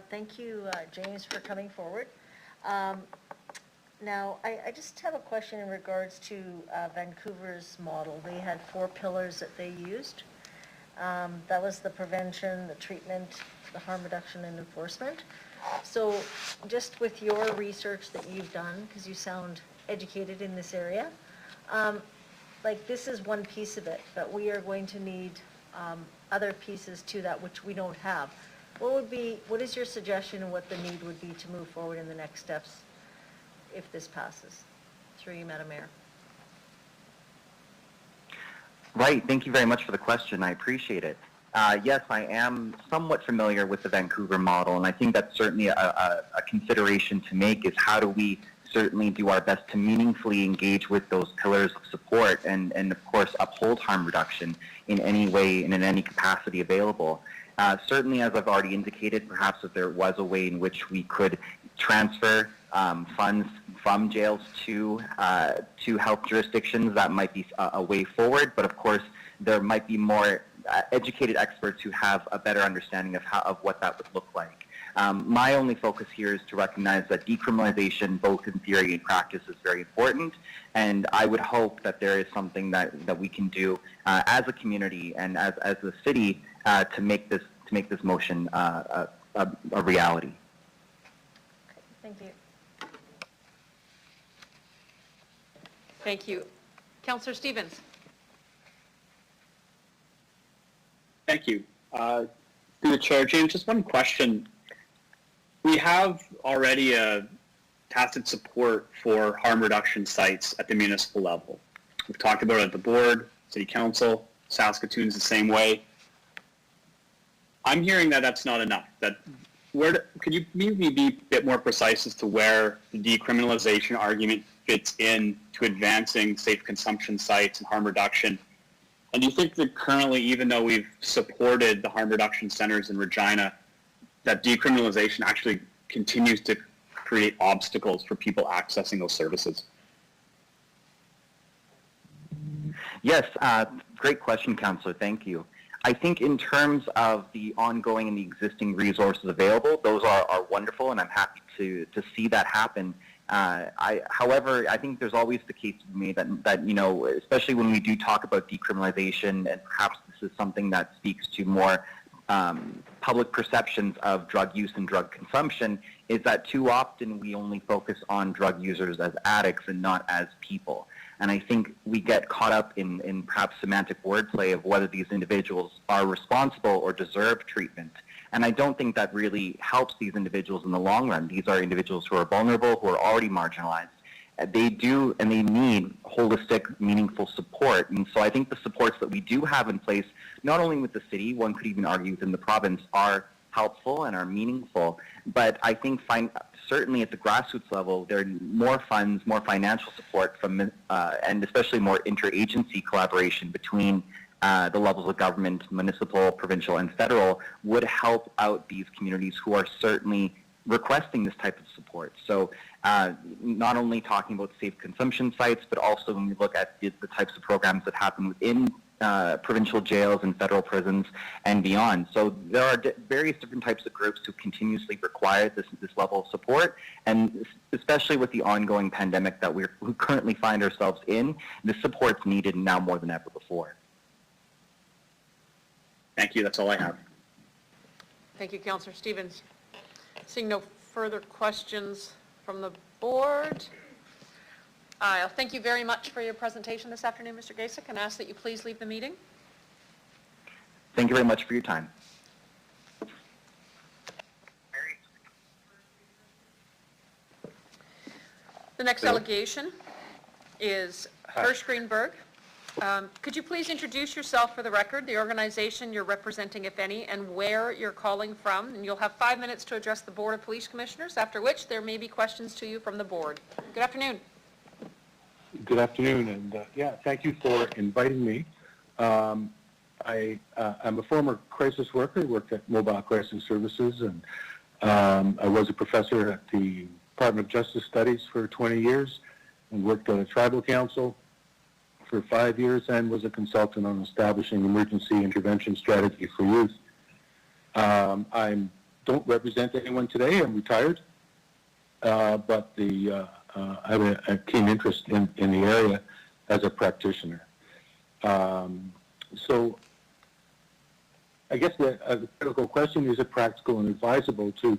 Thank you, James, for coming forward. Now, I just have a question in regards to Vancouver's model. They had 4 pillars that they used. That was the prevention, the treatment, the harm reduction, and enforcement. So just with your research that you've done, because you sound educated in this area, like this is one piece of it, but we are going to need other pieces to that which we don't have. What is your suggestion and what the need would be to move forward in the next steps if this passes? Through you, Madam Mayor. Right. Thank you very much for the question. I appreciate it. Yes, I am somewhat familiar with the Vancouver model, and I think that's certainly a consideration to make, is how do we certainly do our best to meaningfully engage with those pillars of support and of course, uphold harm reduction in any way and in any capacity available. Certainly, as I've already indicated, perhaps if there was a way in which we could transfer funds from jails to health jurisdictions, that might be a way forward. But of course, there might be more educated experts who have a better understanding of what that would look like. My only focus here is to recognize that decriminalization, both in theory and practice, is very important, and I would hope that there is something that we can do as a community and as a city to make this motion a reality. Okay, thank you. Thank you. Councillor Stevens? Thank you. Through the chair, James, just one question. We have already a tacit support for harm reduction sites at the municipal level. We've talked about it at the board, city council, Saskatoon's the same way. I'm hearing that that's not enough. Could you maybe be a bit more precise as to where the decriminalization argument fits in to advancing safe consumption sites and harm reduction? And do you think that currently, even though we've supported the harm reduction centers in Regina, that decriminalization actually continues to create obstacles for people accessing those services? Yes, great question, Councillor. Thank you. I think in terms of the ongoing and the existing resources available, those are wonderful, and I'm happy to see that happen. However, I think there's always the case to be made that, you know, especially when we do talk about decriminalization, and perhaps this is something that speaks to more public perceptions of drug use and drug consumption, is that too often we only focus on drug users as addicts and not as people. And I think we get caught up in perhaps semantic wordplay of whether these individuals are responsible or deserve treatment. And I don't think that really helps these individuals in the long run. These are individuals who are vulnerable, who are already marginalized. They do and they need holistic, meaningful support. And so I think the supports that we do have in place, not only with the city, one could even argue within the province, are helpful and are meaningful. But I think certainly at the grassroots level, there are more funds, more financial support from, and especially more interagency collaboration between the levels of government, municipal, provincial, and federal, would help out these communities who are certainly requesting this type of support. So not only talking about safe consumption sites, but also when we look at the types of programs that happen within provincial jails and federal prisons and beyond. So there are various different types of groups who continuously require this level of support, and especially with the ongoing pandemic that we currently find ourselves in, the support's needed now more than ever before. Thank you. That's all I have. Thank you, Councillor Stevens. Seeing no further questions from the board, I'll thank you very much for your presentation this afternoon, Mr. Gasek, and ask that you please leave the meeting. Thank you very much for your time. The next delegation is Hirsch Greenberg. Could you please introduce yourself for the record, the organization you're representing, if any, and where you're calling from? And you'll have 5 minutes to address the Board of Police Commissioners, after which there may be questions to you from the board. Good afternoon. Good afternoon, and thank you for inviting me. I'm a former crisis worker, worked at Mobile Crisis Services, and I was a professor at the Department of Justice Studies for 20 years, and worked at a tribal council for 5 years, and was a consultant on establishing emergency intervention strategy for youth. I don't represent anyone today. I'm retired, but I have a keen interest in the area as a practitioner. So I guess the critical question, is it practical and advisable to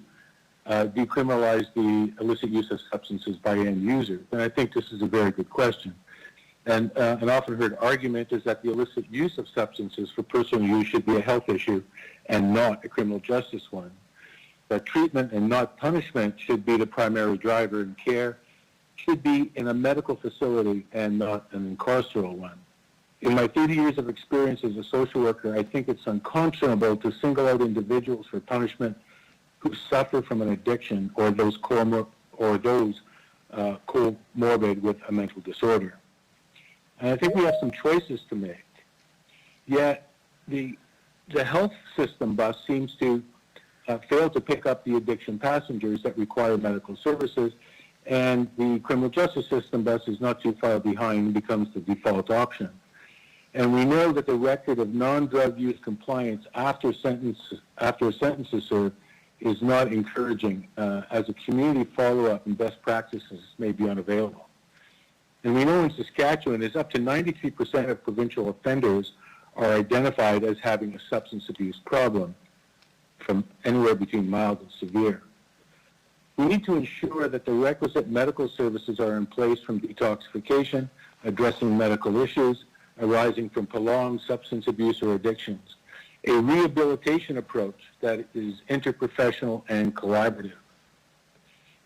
decriminalize the illicit use of substances by end users? And I think this is a very good question. And an often heard argument is that the illicit use of substances for personal use should be a health issue and not a criminal justice one. That treatment and not punishment should be the primary driver, and care should be in a medical facility and not an incarceral one. In my 30 years of experience as a social worker, I think it's unconscionable to single out individuals for punishment who suffer from an addiction or those comorbid with a mental disorder. And I think we have some choices to make. Yet the health system bus seems to fail to pick up the addiction passengers that require medical services, and the criminal justice system bus is not too far behind and becomes the default option. And we know that the record of non-drug use compliance after a sentence is served is not encouraging, as a community follow-up and best practices may be unavailable. And we know in Saskatchewan, is up to 93% of provincial offenders are identified as having a substance abuse problem, from anywhere between mild and severe. We need to ensure that the requisite medical services are in place, from detoxification, addressing medical issues arising from prolonged substance abuse or addictions, a rehabilitation approach that is interprofessional and collaborative.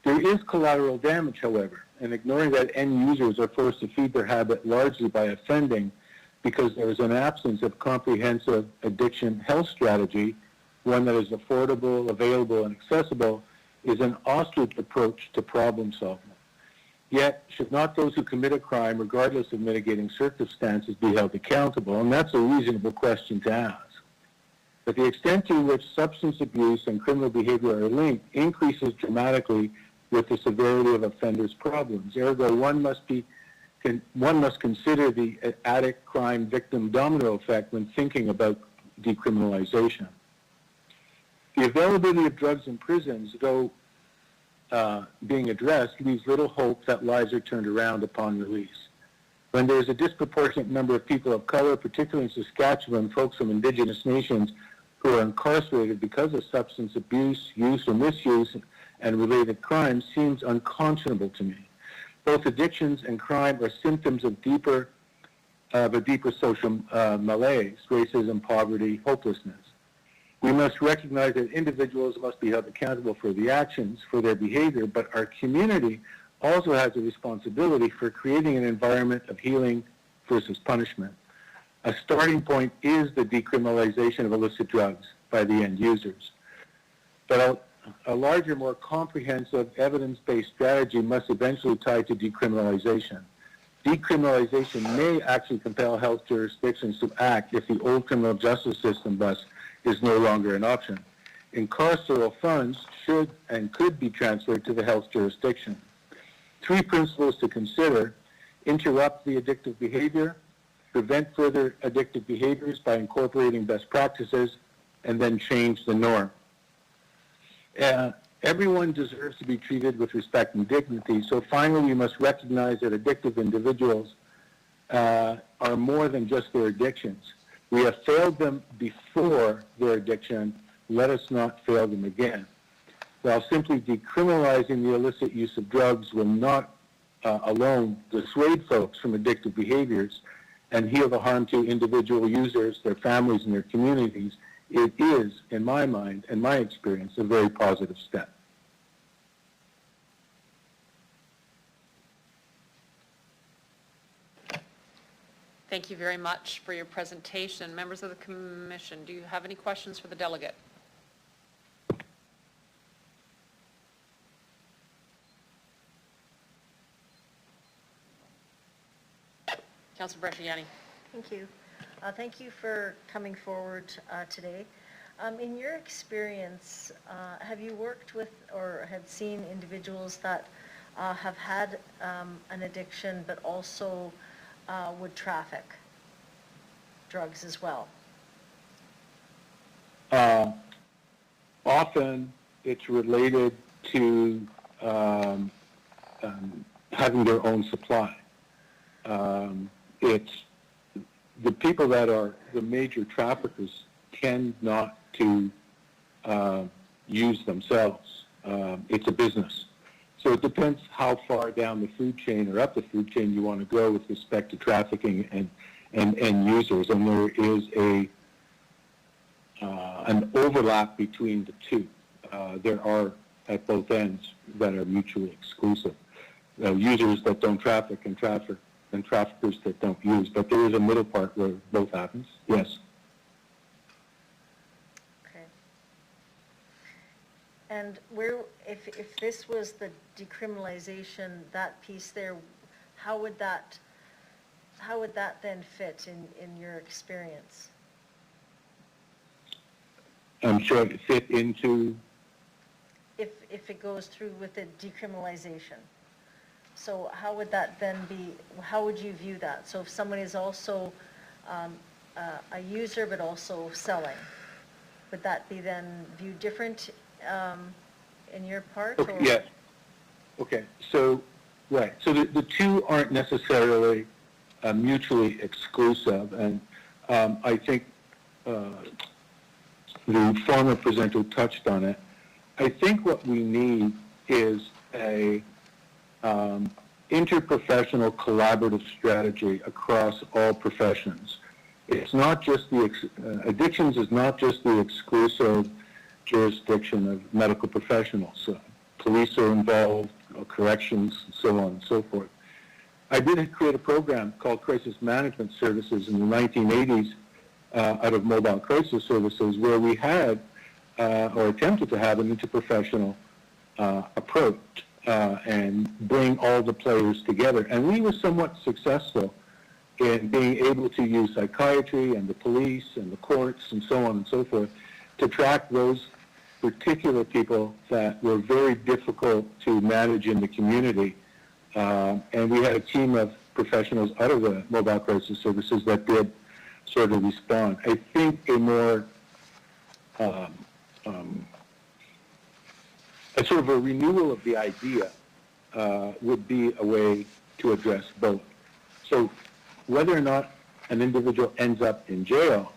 There is collateral damage, however, and ignoring that end users are forced to feed their habit largely by offending because there is an absence of comprehensive addiction health strategy, one that is affordable, available, and accessible, is an ostrich approach to problem solving. Yet, should not those who commit a crime, regardless of mitigating circumstances, be held accountable? And that's a reasonable question to ask. But the extent to which substance abuse and criminal behavior are linked increases dramatically with the severity of offenders' problems. Ergo, one must consider the addict crime victim domino effect when thinking about decriminalization. The availability of drugs in prisons, though being addressed, leaves little hope that lives are turned around upon release. When there is a disproportionate number of people of color, particularly in Saskatchewan, folks from Indigenous nations who are incarcerated because of substance abuse, use, or misuse, and related crimes, seems unconscionable to me. Both addictions and crime are symptoms of a deeper social malaise, racism, poverty, hopelessness. We must recognize that individuals must be held accountable for the actions, for their behavior, but our community also has a responsibility for creating an environment of healing versus punishment. A starting point is the decriminalization of illicit drugs by the end users. But a larger, more comprehensive, evidence-based strategy must eventually tie to decriminalization. Decriminalization may actually compel health jurisdictions to act if the old criminal justice system bus is no longer an option. Carceral funds should and could be transferred to the health jurisdiction. 3 principles to consider: interrupt the addictive behavior, prevent further addictive behaviors by incorporating best practices, and then change the norm. Everyone deserves to be treated with respect and dignity, so finally we must recognize that addictive individuals are more than just their addictions. We have failed them before their addiction. Let us not fail them again. While simply decriminalizing the illicit use of drugs will not alone dissuade folks from addictive behaviors and heal the harm to individual users, their families, and their communities, it is, in my mind and my experience, a very positive step. Thank you very much for your presentation. Members of the commission, do you have any questions for the delegate? Councilor Bresciani. Thank you. Thank you for coming forward today. In your experience, have you worked with or had seen individuals that have had an addiction but also would traffic drugs as well? Often it's related to having their own supply. It's the people that are the major traffickers tend not to use themselves. It's a business. So it depends how far down the food chain or up the food chain you want to go with respect to trafficking and users. And there is an overlap between the two. There are at both ends that are mutually exclusive. Users that don't traffic and traffickers that don't use. But there is a middle part where both happens. Yes. Okay. And where, if this was the decriminalization, that piece there, how would that then fit in your experience? I'm sure it fit into... If it goes through with the decriminalization. So how would that then be, how would you view that? So if someone is also a user but also selling, would that be then viewed different in your part? Okay, or? yes. Okay, so, right. So the two aren't necessarily mutually exclusive. And I think the former presenter touched on it. I think what we need is a interprofessional collaborative strategy across all professions. It's not just addictions is not just the exclusive jurisdiction of medical professionals. Police are involved, corrections, and so on and so forth. I did create a program called Crisis Management Services in the 1980s out of Mobile Crisis Services, where we had or attempted to have an interprofessional approach and bring all the players together. And we were somewhat successful in being able to use psychiatry and the police and the courts and so on and so forth to track those particular people that were very difficult to manage in the community. And we had a team of professionals out of the Mobile Crisis Services that did sort of respond. I think a more a sort of a renewal of the idea would be a way to address both. So whether or not an individual ends up in jail,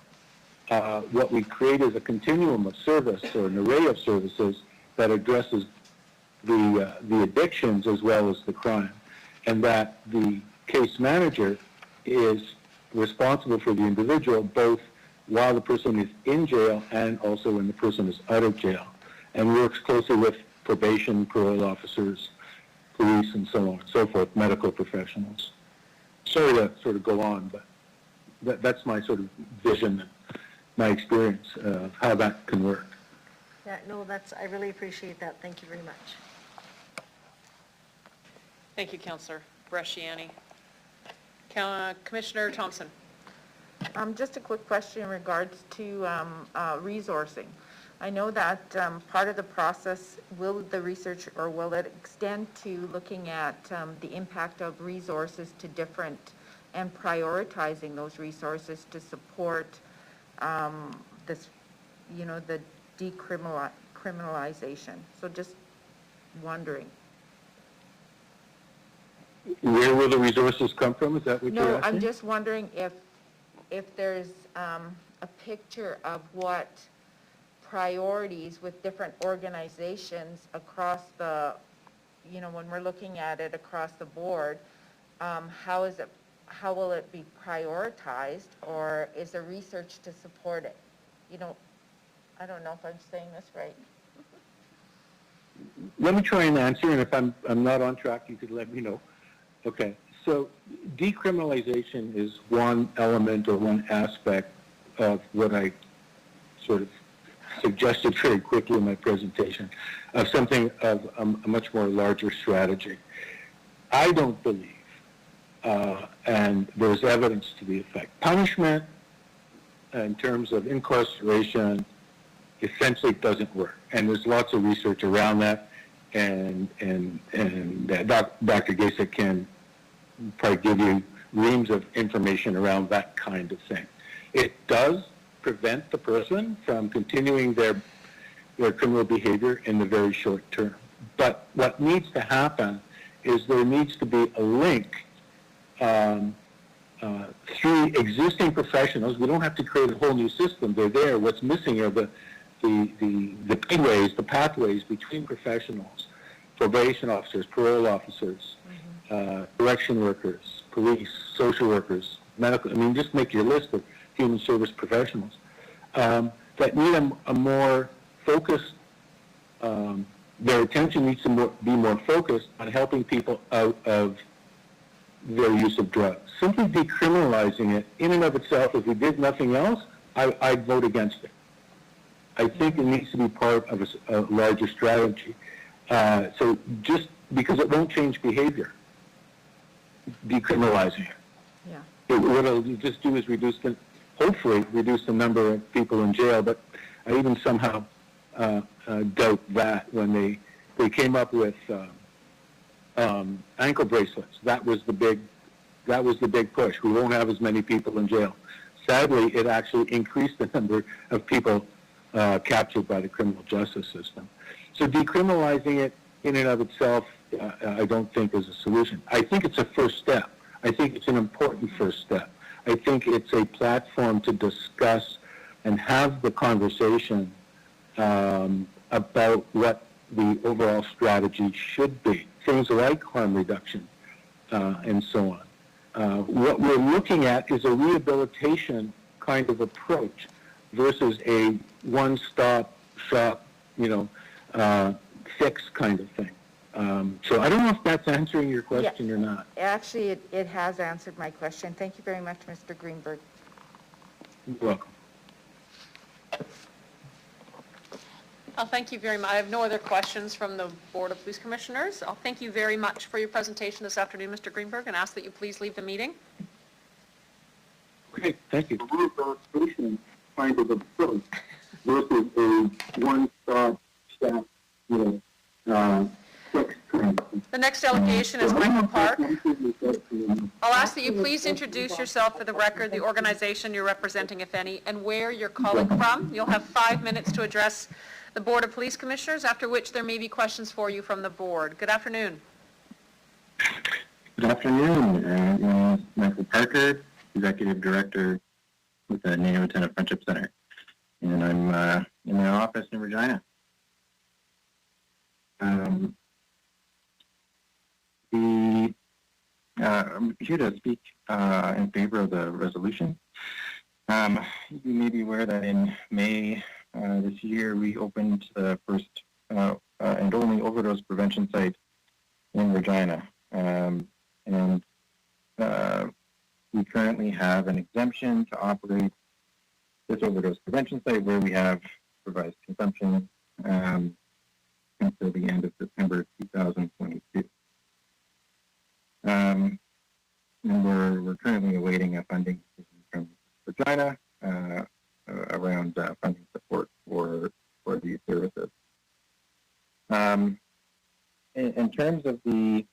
what we create is a continuum of service or an array of services that addresses the addictions as well as the crime, and that the case manager is responsible for the individual both while the person is in jail and also when the person is out of jail, and works closely with probation, parole officers, police, and so on and so forth, medical professionals. Sorry to sort of go on, but that's my sort of vision and my experience of how that can work. Yeah, no, I really appreciate that. Thank you very much. Thank you, Councillor Bresciani. Commissioner Thompson. Just a quick question in regards to resourcing. I know that part of the process, will the research, or will it extend to looking at the impact of resources to different, and prioritizing those resources to support this, you know, the decriminalization? So just wondering. Where will the resources come from? Is that what you're No, asking? I'm just wondering if there's a picture of what priorities with different organizations across the, you know, when we're looking at it across the board, how will it be prioritized, or is there research to support it? You know, I don't know if I'm saying this right. Let me try and answer, and if I'm not on track, you could let me know. Okay, so decriminalization is one element or one aspect of what I sort of suggested very quickly in my presentation, of something of a much more larger strategy. I don't believe, and there's evidence to the effect, punishment in terms of incarceration essentially doesn't work. And there's lots of research around that, and Dr. Gasa can probably give you reams of information around that kind of thing. It does prevent the person from continuing their criminal behavior in the very short term. But what needs to happen is there needs to be a link through existing professionals. We don't have to create a whole new system. They're there. What's missing are the pathways between professionals, probation officers, parole officers, correction workers, police, social workers, medical. I mean, just make your list of human service professionals that need a more focused, their attention needs to be more focused on helping people out of their use of drugs. Simply decriminalizing it in and of itself, if we did nothing else, I'd vote against it. I think it needs to be part of a larger strategy. So just because it won't change behavior, decriminalizing it. Yeah. What it'll just do is hopefully reduce the number of people in jail, but I even somehow doubt that when they came up with ankle bracelets. That was the big push. We won't have as many people in jail. Sadly, it actually increased the number of people captured by the criminal justice system. So decriminalizing it in and of itself, I don't think is a solution. I think it's a first step. I think it's an important first step. I think it's a platform to discuss and have the conversation about what the overall strategy should be. Things like harm reduction and so on. What we're looking at is a rehabilitation kind of approach versus a one-stop shop, fix kind of thing. So I don't know if that's answering your question or not. Actually, it has answered my question. Thank you very much, Mr. Greenberg. You're welcome. Thank you very much. I have no other questions from the Board of Police Commissioners. I'll thank you very much for your presentation this afternoon, Mr. Greenberg, and ask that you please leave the meeting. Okay, thank you. Kind of approach versus a one-stop shop, fix trend. The next delegation is Michael Park. I'll ask that you please introduce yourself for the record, the organization you're representing, if any, and where you're calling from. You'll have 5 minutes to address the Board of Police Commissioners, after which there may be questions for you from the board. Good afternoon. Good afternoon. My name is Michael Parker, Executive Director with the Native Attentive Friendship Center. And I'm in my office in Regina. I'm here to speak in favor of the resolution. You may be aware that in May this year we opened the first and only overdose prevention site in Regina. And we currently have an exemption to operate this overdose prevention site where we have supervised consumption until the end of September 2022. And we're currently awaiting a funding from Regina around funding support for in terms of the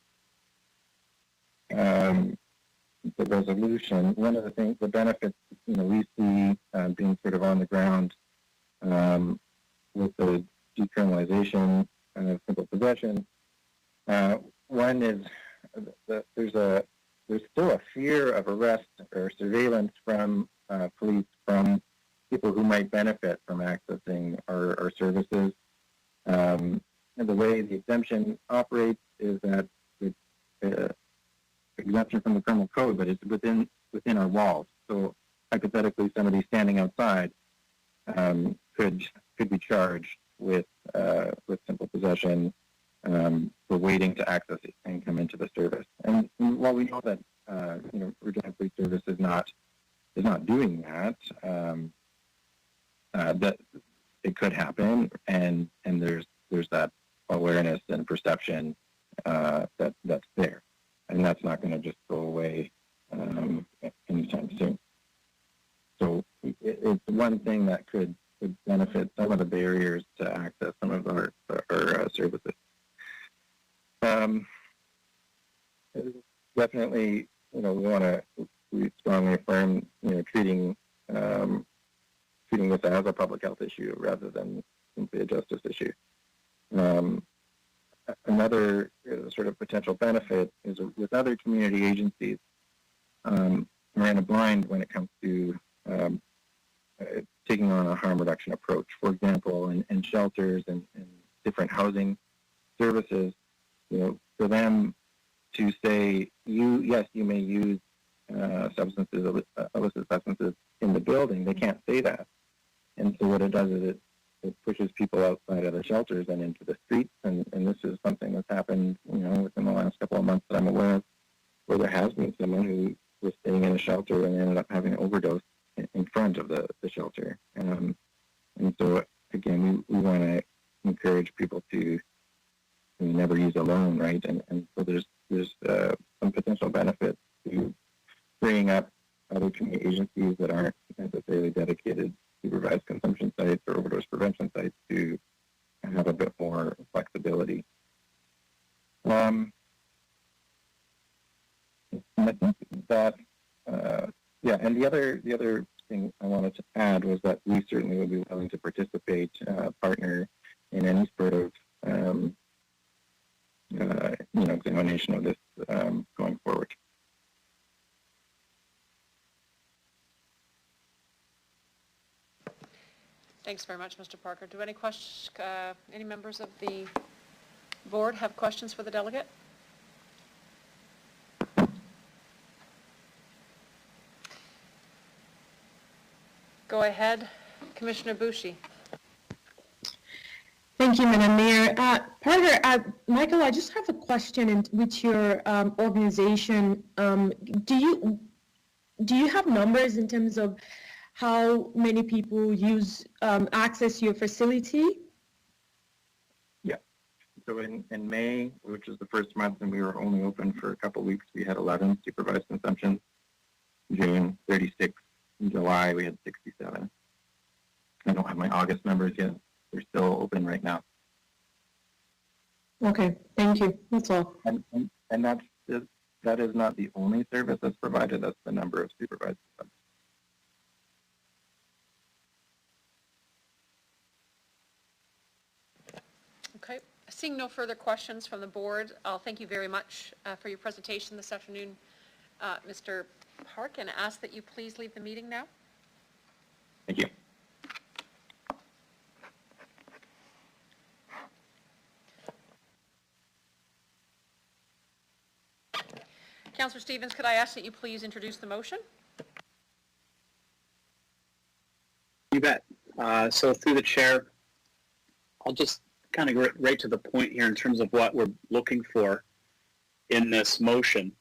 resolution, one of the things, the benefits, we see being sort of on the ground with the decriminalization of simple possession. One is that there's still a fear of arrest or surveillance from police from people who might benefit from accessing our services. And the way the exemption operates is that it's exemption from the criminal code, but it's within our walls. So hypothetically, somebody standing outside could be charged with simple possession for waiting to access it and come into the service. And while we know that Regina Police Service is not doing that, that it could happen, and there's that awareness and perception that's there, and that's not going to just go away anytime soon. So it's one thing that could benefit some of the barriers to access some of our services. Definitely, we strongly affirm, treating this as a public health issue rather than simply a justice issue. Another sort of potential benefit is with other community agencies, we're in a blind when it comes to taking on a harm reduction approach. For example, in shelters and different housing services, for them to say, yes, you may use illicit substances in the building, they can't say that. And so what it does is it pushes people outside of the shelters and into the streets, and this is something that's happened, within the last couple of months that I'm aware of, where there has been someone who was staying in a shelter and ended up having an overdose in front of the shelter. And so, again, we want to encourage people to never use alone, right? And so there's some potential benefit to bringing up other community agencies that aren't necessarily dedicated supervised consumption sites or overdose prevention sites to have a bit more flexibility. And I think that, and the other thing I wanted to add was that we certainly would be willing to participate, partner in any sort of, examination of this going forward. Thanks very much, Mr. Parker. Do any members of the board have questions for the delegate? Go ahead, Commissioner Boucher. Thank you, Madam Mayor. Parker, Michael, I just have a question with your organization. Do you have numbers in terms of how many people access your facility? Yeah. So in May, which was the first month, and we were only open for a couple of weeks, we had 11 supervised consumptions. June, 36. In July, we had 67. I don't have my August numbers yet. They're still open right now. Okay, thank you. That's all. And that is not the only service that's provided. That's the number of supervised consumptions. Okay. Seeing no further questions from the board, I'll thank you very much for your presentation this afternoon, Mr. Park, and ask that you please leave the meeting now. Thank you. Councillor Stevens, could I ask that you please introduce the motion? You bet. So through the chair, I'll just kind of get right to the point here in terms of what we're looking for in this motion.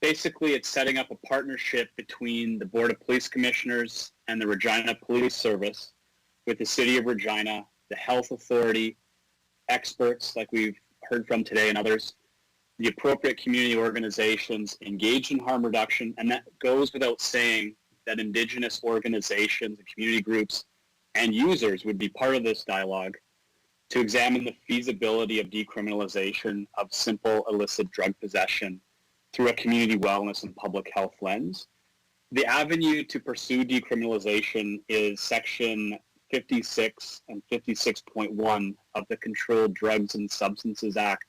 Basically, it's setting up a partnership between the Board of Police Commissioners and the Regina Police Service with the City of Regina, the Health Authority, experts like we've heard from today and others, the appropriate community organizations engaged in harm reduction, and that goes without saying that Indigenous organizations and community groups and users would be part of this dialogue, to examine the feasibility of decriminalization of simple illicit drug possession through a community wellness and public health lens. The avenue to pursue decriminalization is Section 56 and 56.1 of the Controlled Drugs and Substances Act,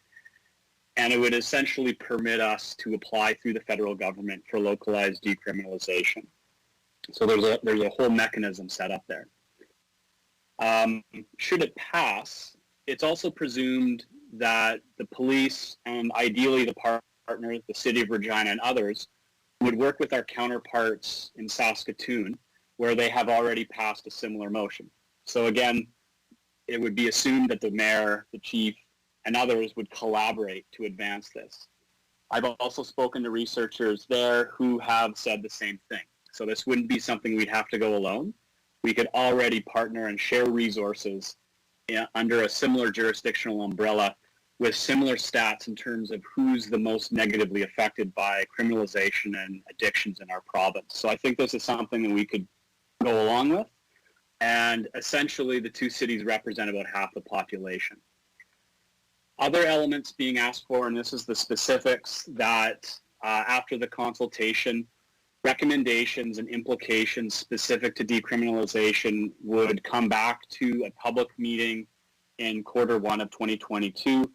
and it would essentially permit us to apply through the federal government for localized decriminalization. So there's a whole mechanism set up there. Should it pass, it's also presumed that the police and ideally the partners, the City of Regina and others, would work with our counterparts in Saskatoon, where they have already passed a similar motion. So again, it would be assumed that the mayor, the chief, and others would collaborate to advance this. I've also spoken to researchers there who have said the same thing. So this wouldn't be something we'd have to go alone. We could already partner and share resources under a similar jurisdictional umbrella with similar stats in terms of who's the most negatively affected by criminalization and addictions in our province. So I think this is something that we could go along with. And essentially the two cities represent about half the population. Other elements being asked for, and this is the specifics, that after the consultation, recommendations and implications specific to decriminalization would come back to a public meeting in Q1 of 2022.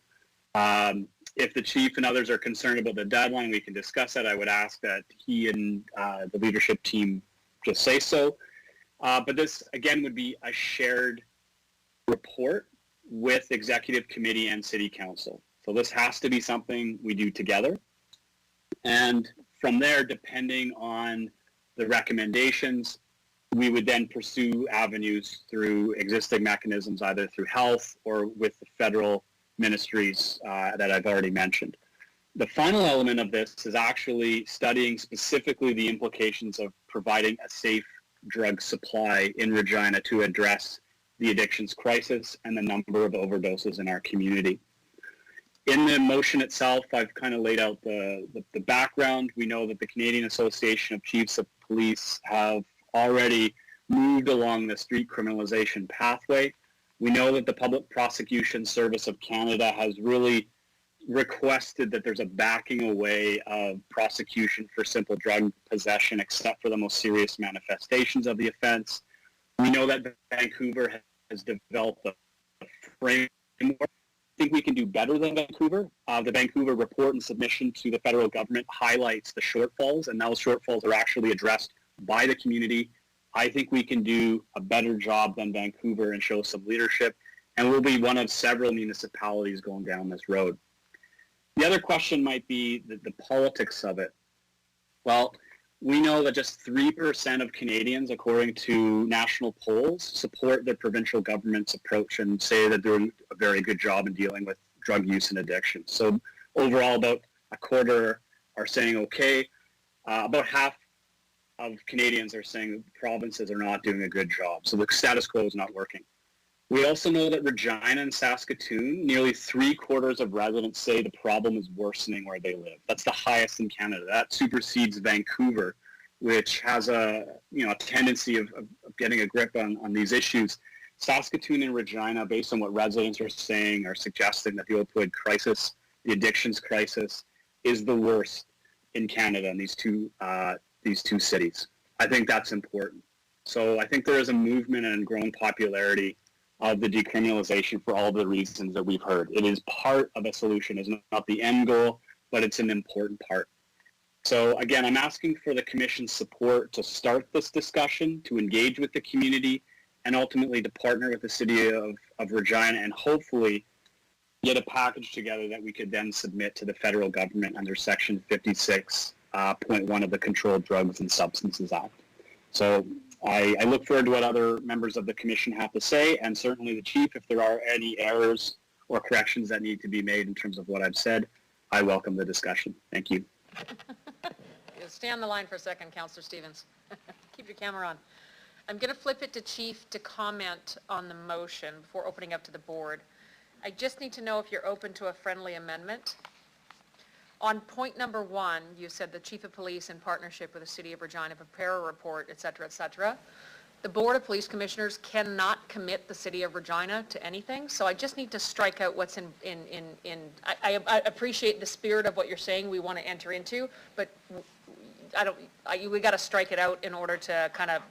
If the chief and others are concerned about the deadline, we can discuss that. I would ask that he and the leadership team just say so. But this, again, would be a shared report with executive committee and city council. So this has to be something we do together. And from there, depending on the recommendations, we would then pursue avenues through existing mechanisms, either through health or with the federal ministries that I've already mentioned. The final element of this is actually studying specifically the implications of providing a safe drug supply in Regina to address the addictions crisis and the number of overdoses in our community. In the motion itself, I've kind of laid out the background. We know that the Canadian Association of Chiefs of Police have already moved along the street criminalization pathway. We know that the Public Prosecution Service of Canada has really requested that there's a backing away of prosecution for simple drug possession, except for the most serious manifestations of the offense. We know that Vancouver has developed a framework. I think we can do better than Vancouver. The Vancouver report and submission to the federal government highlights the shortfalls, and those shortfalls are actually addressed by the community. I think we can do a better job than Vancouver and show some leadership, and we'll be one of several municipalities going down this road. The other question might be the politics of it. Well, we know that just 3% of Canadians, according to national polls, support the provincial government's approach and say that they're doing a very good job in dealing with drug use and addiction. So overall, about a quarter are saying okay. About half of Canadians are saying that provinces are not doing a good job. So the status quo is not working. We also know that Regina and Saskatoon, nearly 3/4 of residents say the problem is worsening where they live. That's the highest in Canada. That supersedes Vancouver, which has a tendency of getting a grip on these issues. Saskatoon and Regina, based on what residents are saying, are suggesting that the opioid crisis, the addictions crisis, is the worst in Canada in these two cities. I think that's important. So I think there is a movement and growing popularity of the decriminalization for all the reasons that we've heard. It is part of a solution. It's not the end goal, but it's an important part. So again, I'm asking for the Commission's support to start this discussion, to engage with the community, and ultimately to partner with the City of Regina and hopefully get a package together that we could then submit to the federal government under Section 56.1 of the Controlled Drugs and Substances Act. So I look forward to what other members of the Commission have to say, and certainly the Chief, if there are any errors or corrections that need to be made in terms of what I've said, I welcome the discussion. Thank you. Stay on the line for a second, Councillor Stevens. Keep your camera on. I'm going to flip it to Chief to comment on the motion before opening up to the board. I just need to know if you're open to a friendly amendment. On point number 1, you said the Chief of Police in partnership with the City of Regina prepare a report, et cetera, et cetera. the Board of Police Commissioners cannot commit the city of Regina to anything, so I just need to strike out what's I appreciate the spirit of what you're saying we want to enter into, but we got to strike it out in order to kind of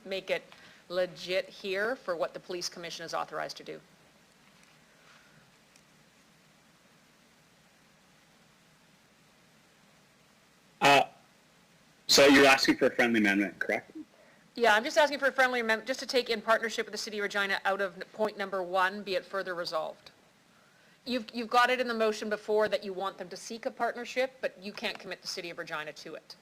make it legit here for what the Police Commission is authorized to do. So you're asking for a friendly amendment, correct? Yeah, I'm just asking for a friendly amendment, just to take in partnership with the city of Regina out of point number 1, be it further resolved. You've got it in the motion before that you want them to seek a partnership, but you can't commit the city of Regina to it.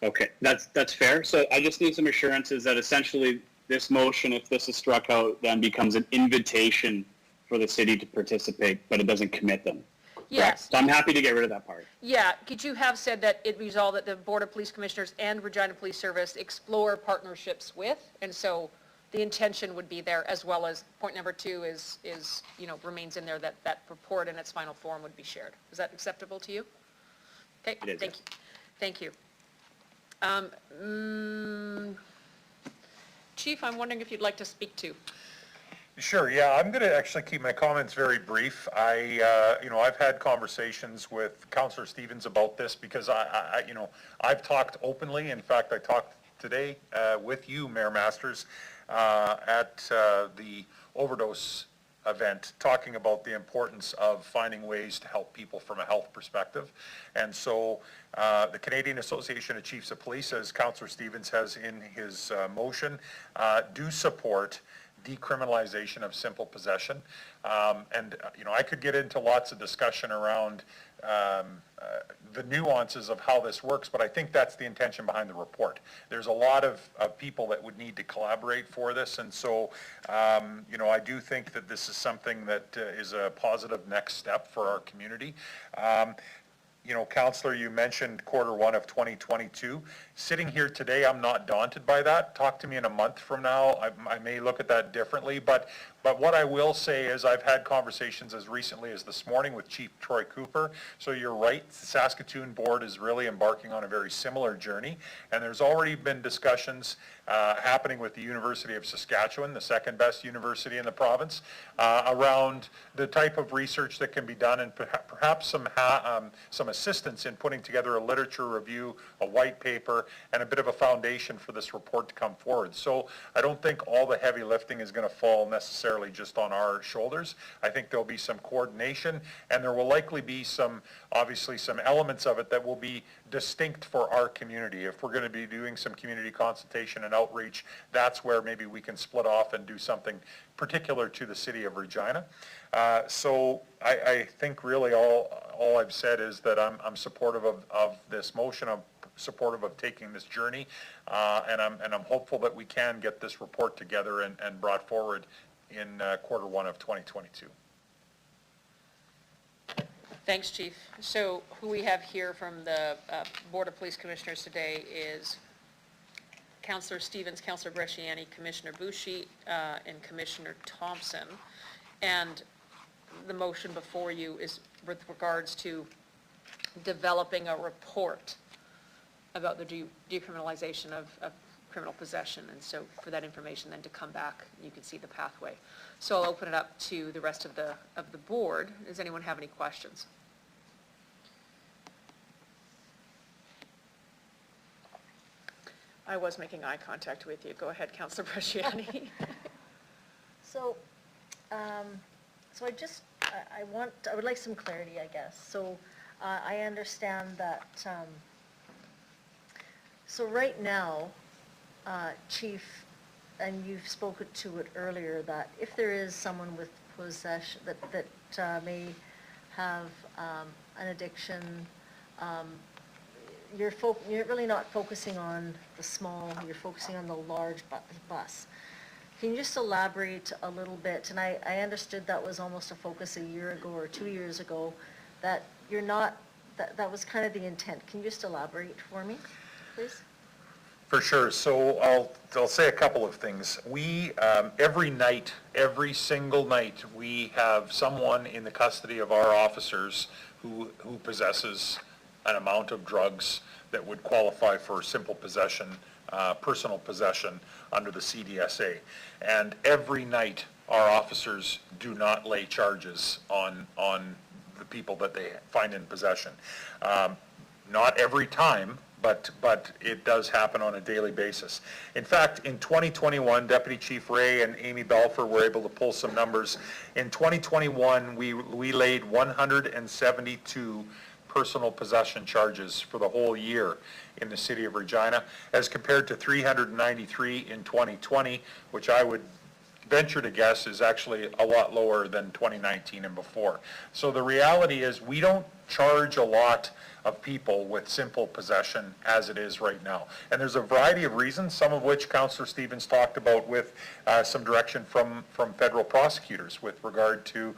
Okay, that's fair. So I just need some assurances that essentially this motion, if this is struck out, then becomes an invitation for the city to participate, but it doesn't commit them. Yes. So I'm happy to get rid of that part. Yeah, could you have said that it resolved that the Board of Police Commissioners and Regina Police Service explore partnerships with, and so the intention would be there, as well as point number 2 is remains in there, that report in its final form would be shared. Is that acceptable to you? Okay, It is, thank you. Thank you. Chief, I'm wondering if you'd like to speak to. Sure, yeah, I'm going to actually keep my comments very brief. I've had conversations with Councillor Stevens about this because I've talked openly. In fact, I talked today with you, Mayor Masters, at the overdose event, talking about the importance of finding ways to help people from a health perspective. And so the Canadian Association of Chiefs of Police, as Councillor Stevens has in his motion, do support decriminalization of simple possession. I could get into lots of discussion around the nuances of how this works, but I think that's the intention behind the report. There's a lot of people that would need to collaborate for this, and so, I do think that this is something that is a positive next step for our community. Councillor, you mentioned Q1 of 2022. Sitting here today, I'm not daunted by that. Talk to me in a month from now. I may look at that differently, but what I will say is I've had conversations as recently as this morning with Chief Troy Cooper. So you're right, the Saskatoon Board is really embarking on a very similar journey, and there's already been discussions happening with the University of Saskatchewan, the second best university in the province, around the type of research that can be done, and perhaps some assistance in putting together a literature review, a white paper, and a bit of a foundation for this report to come forward. So I don't think all the heavy lifting is going to fall necessarily just on our shoulders. I think there'll be some coordination, and there will likely be obviously some elements of it that will be distinct for our community. If we're going to be doing some community consultation and outreach, that's where maybe we can split off and do something particular to the city of Regina. So I think really all I've said is that I'm supportive of this motion. I'm supportive of taking this journey, and I'm hopeful that we can get this report together and brought forward in Q1 of 2022. Thanks, Chief. So who we have here from the Board of Police Commissioners today is Councillor Stevens, Councillor Bresciani, Commissioner Bushi, and Commissioner Thompson. And the motion before you is with regards to developing a report about the decriminalization of criminal possession, and so for that information then to come back, you can see the pathway. So I'll open it up to the rest of the board. Does anyone have any questions? I was making eye contact with you. Go ahead, Councillor Bresciani. So I would like some clarity, I guess. So I understand that, so right now, Chief, and you've spoken to it earlier, that if there is someone with possession, that may have an addiction, you're really not focusing on the small, you're focusing on the large bus. Can you just elaborate a little bit? And I understood that was almost a focus a year ago or 2 years ago, that you're not, that was kind of the intent. Can you just elaborate for me, please? For sure. So I'll say a couple of things. We, every single night, we have someone in the custody of our officers who possesses an amount of drugs that would qualify for simple possession personal possession under the CDSA. And every night, our officers do not lay charges on the people that they find in possession. Not every time, but it does happen on a daily basis. In fact, in 2021, Deputy Chief Ray and Amy Belfer were able to pull some numbers. In 2021, we laid 172 personal possession charges for the whole year in the city of Regina, as compared to 393 in 2020, which I would venture to guess is actually a lot lower than 2019 and before. So the reality is we don't charge a lot of people with simple possession as it is right now. And there's a variety of reasons, some of which Councillor Stevens talked about with some direction from federal prosecutors with regard to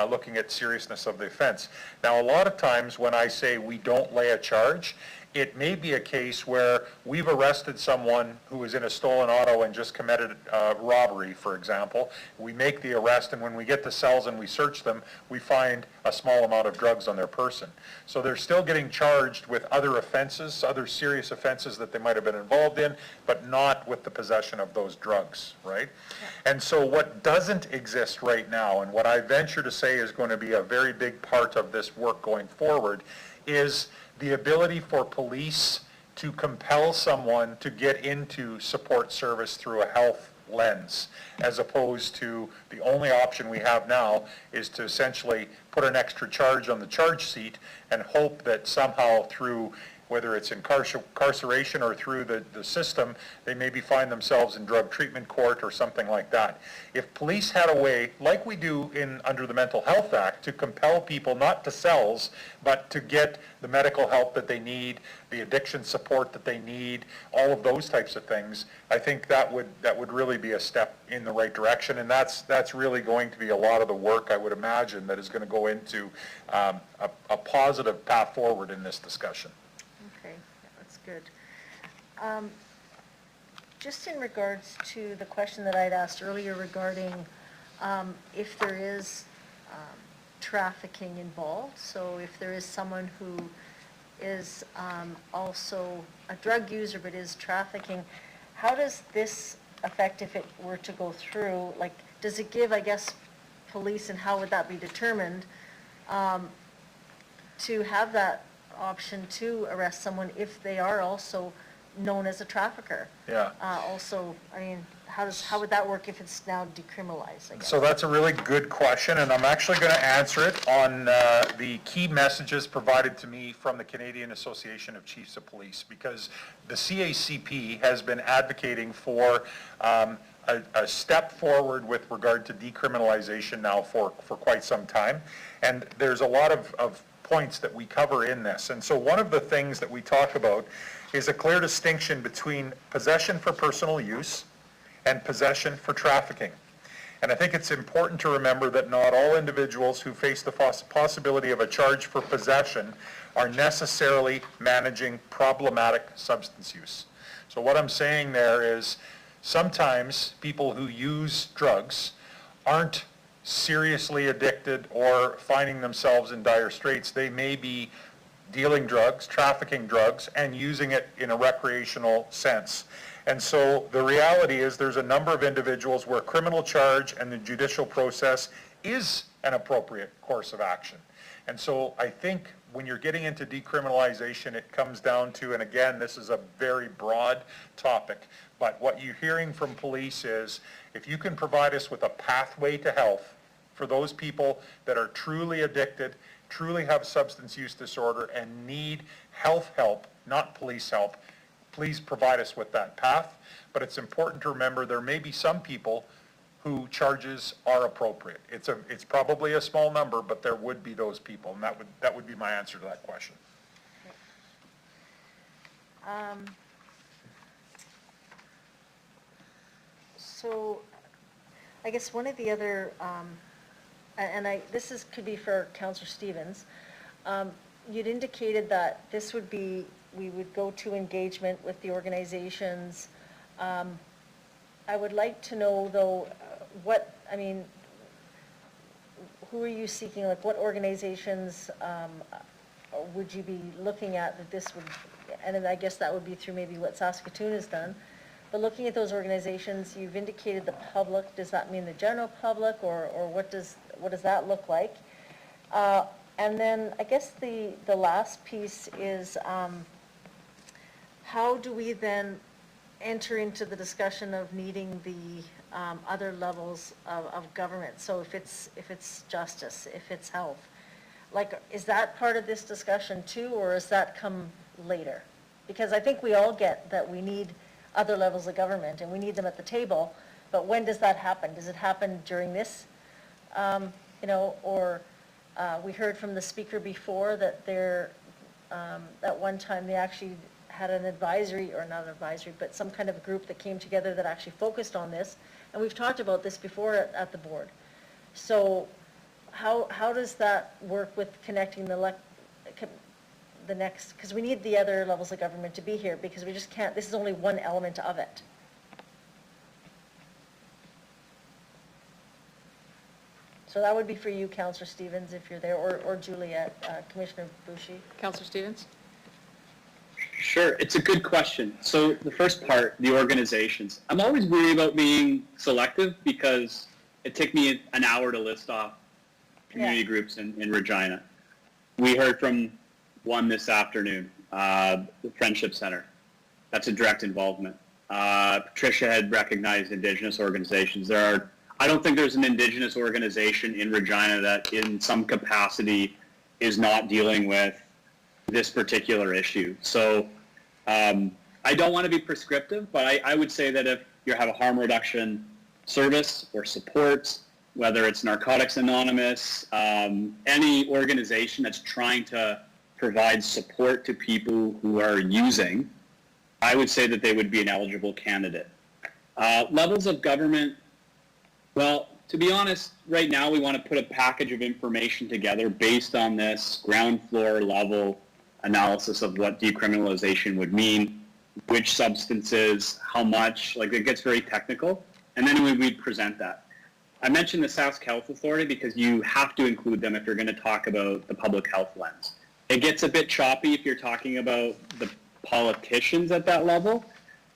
looking at seriousness of the offense. Now, a lot of times when I say we don't lay a charge, it may be a case where we've arrested someone who was in a stolen auto and just committed robbery, for example. We make the arrest, and when we get to cells and we search them, we find a small amount of drugs on their person. So they're still getting charged with other offenses, other serious offenses that they might have been involved in, but not with the possession of those drugs, right? Yeah. And so what doesn't exist right now, and what I venture to say is going to be a very big part of this work going forward, is the ability for police to compel someone to get into support service through a health lens, as opposed to the only option we have now is to essentially put an extra charge on the charge sheet and hope that somehow through, whether it's incarceration or through the system, they maybe find themselves in drug treatment court or something like that. If police had a way, like we do under the Mental Health Act, to compel people not to cells, but to get the medical help that they need, the addiction support that they need, all of those types of things, I think that would really be a step in the right direction. And that's really going to be a lot of the work, I would imagine, that is going to go into a positive path forward in this discussion. Okay, that's good. Just in regards to the question that I'd asked earlier regarding if there is trafficking involved, so if there is someone who is also a drug user but is trafficking, how does this affect if it were to go through? Like, does it give, I guess, police, and how would that be determined, to have that option to arrest someone if they are also known as a trafficker? Yeah. Also, I mean, how would that work if it's now decriminalized, I guess? So that's a really good question, and I'm actually going to answer it on the key messages provided to me from the Canadian Association of Chiefs of Police, because the CACP has been advocating for a step forward with regard to decriminalization now for quite some time, and there's a lot of points that we cover in this. And so one of the things that we talk about is a clear distinction between possession for personal use and possession for trafficking. And I think it's important to remember that not all individuals who face the possibility of a charge for possession are necessarily managing problematic substance use. So what I'm saying there is sometimes people who use drugs aren't seriously addicted or finding themselves in dire straits. They may be dealing drugs, trafficking drugs, and using it in a recreational sense. And so the reality is there's a number of individuals where criminal charge and the judicial process is an appropriate course of action. And so I think when you're getting into decriminalization, it comes down to, and again, this is a very broad topic, but what you're hearing from police is if you can provide us with a pathway to health for those people that are truly addicted, truly have substance use disorder, and need health help, not police help, please provide us with that path. But it's important to remember there may be some people who charges are appropriate. It's probably a small number, but there would be those people, and that would be my answer to that question. So I guess one of the other, this could be for Councillor Stevens, you'd indicated that this would be, we would go to engagement with the organizations. I would like to know, though, who are you seeking, like what organizations would you be looking at that this would and then I guess that would be through maybe what Saskatoon has done. But looking at those organizations, you've indicated the public. Does that mean the general public, or what does that look like? And then I guess the last piece is how do we then enter into the discussion of needing the other levels of government? So if it's justice, if it's health, like, is that part of this discussion too, or does that come later? Because I think we all get that we need other levels of government and we need them at the table, but when does that happen? Does it happen during this, or we heard from the speaker before that at one time they actually had an advisory, or not an advisory, but some kind of group that came together that actually focused on this, and we've talked about this before at the board. So how does that work with connecting the next, because we need the other levels of government to be here, because we just can't, this is only one element of it. So that would be for you, Councillor Stevens, if you're there, or Juliet, Commissioner Boucher. Councillor Stevens? Sure, it's a good question. So the first part, the organizations. I'm always worried about being selective because it took me an hour to list off community groups in Regina. We heard from one this afternoon, the Friendship Center. That's a direct involvement. Patricia had recognized Indigenous organizations. I don't think there's an Indigenous organization in Regina that in some capacity is not dealing with this particular issue. So I don't want to be prescriptive, but I would say that if you have a harm reduction service or support, whether it's Narcotics Anonymous, any organization that's trying to provide support to people who are using, I would say that they would be an eligible candidate. Levels of government, well, to be honest, right now we want to put a package of information together based on this ground floor level analysis of what decriminalization would mean, which substances, how much, like it gets very technical, and then we'd present that. I mentioned the Sask Health Authority because you have to include them if you're going to talk about the public health lens. It gets a bit choppy if you're talking about the politicians at that level.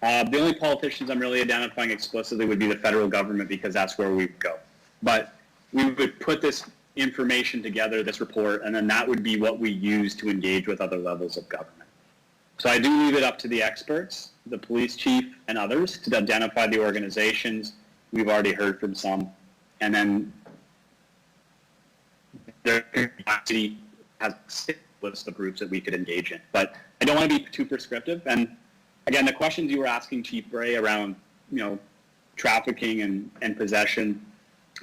The only politicians I'm really identifying explicitly would be the federal government because that's where we would go. But we would put this information together, this report, and then that would be what we use to engage with other levels of government. So I do leave it up to the experts, the police chief and others to identify the organizations. We've already heard from some. And then their capacity has a list of groups that we could engage in. But I don't want to be too prescriptive. And again, the questions you were asking Chief Bray around, trafficking and possession,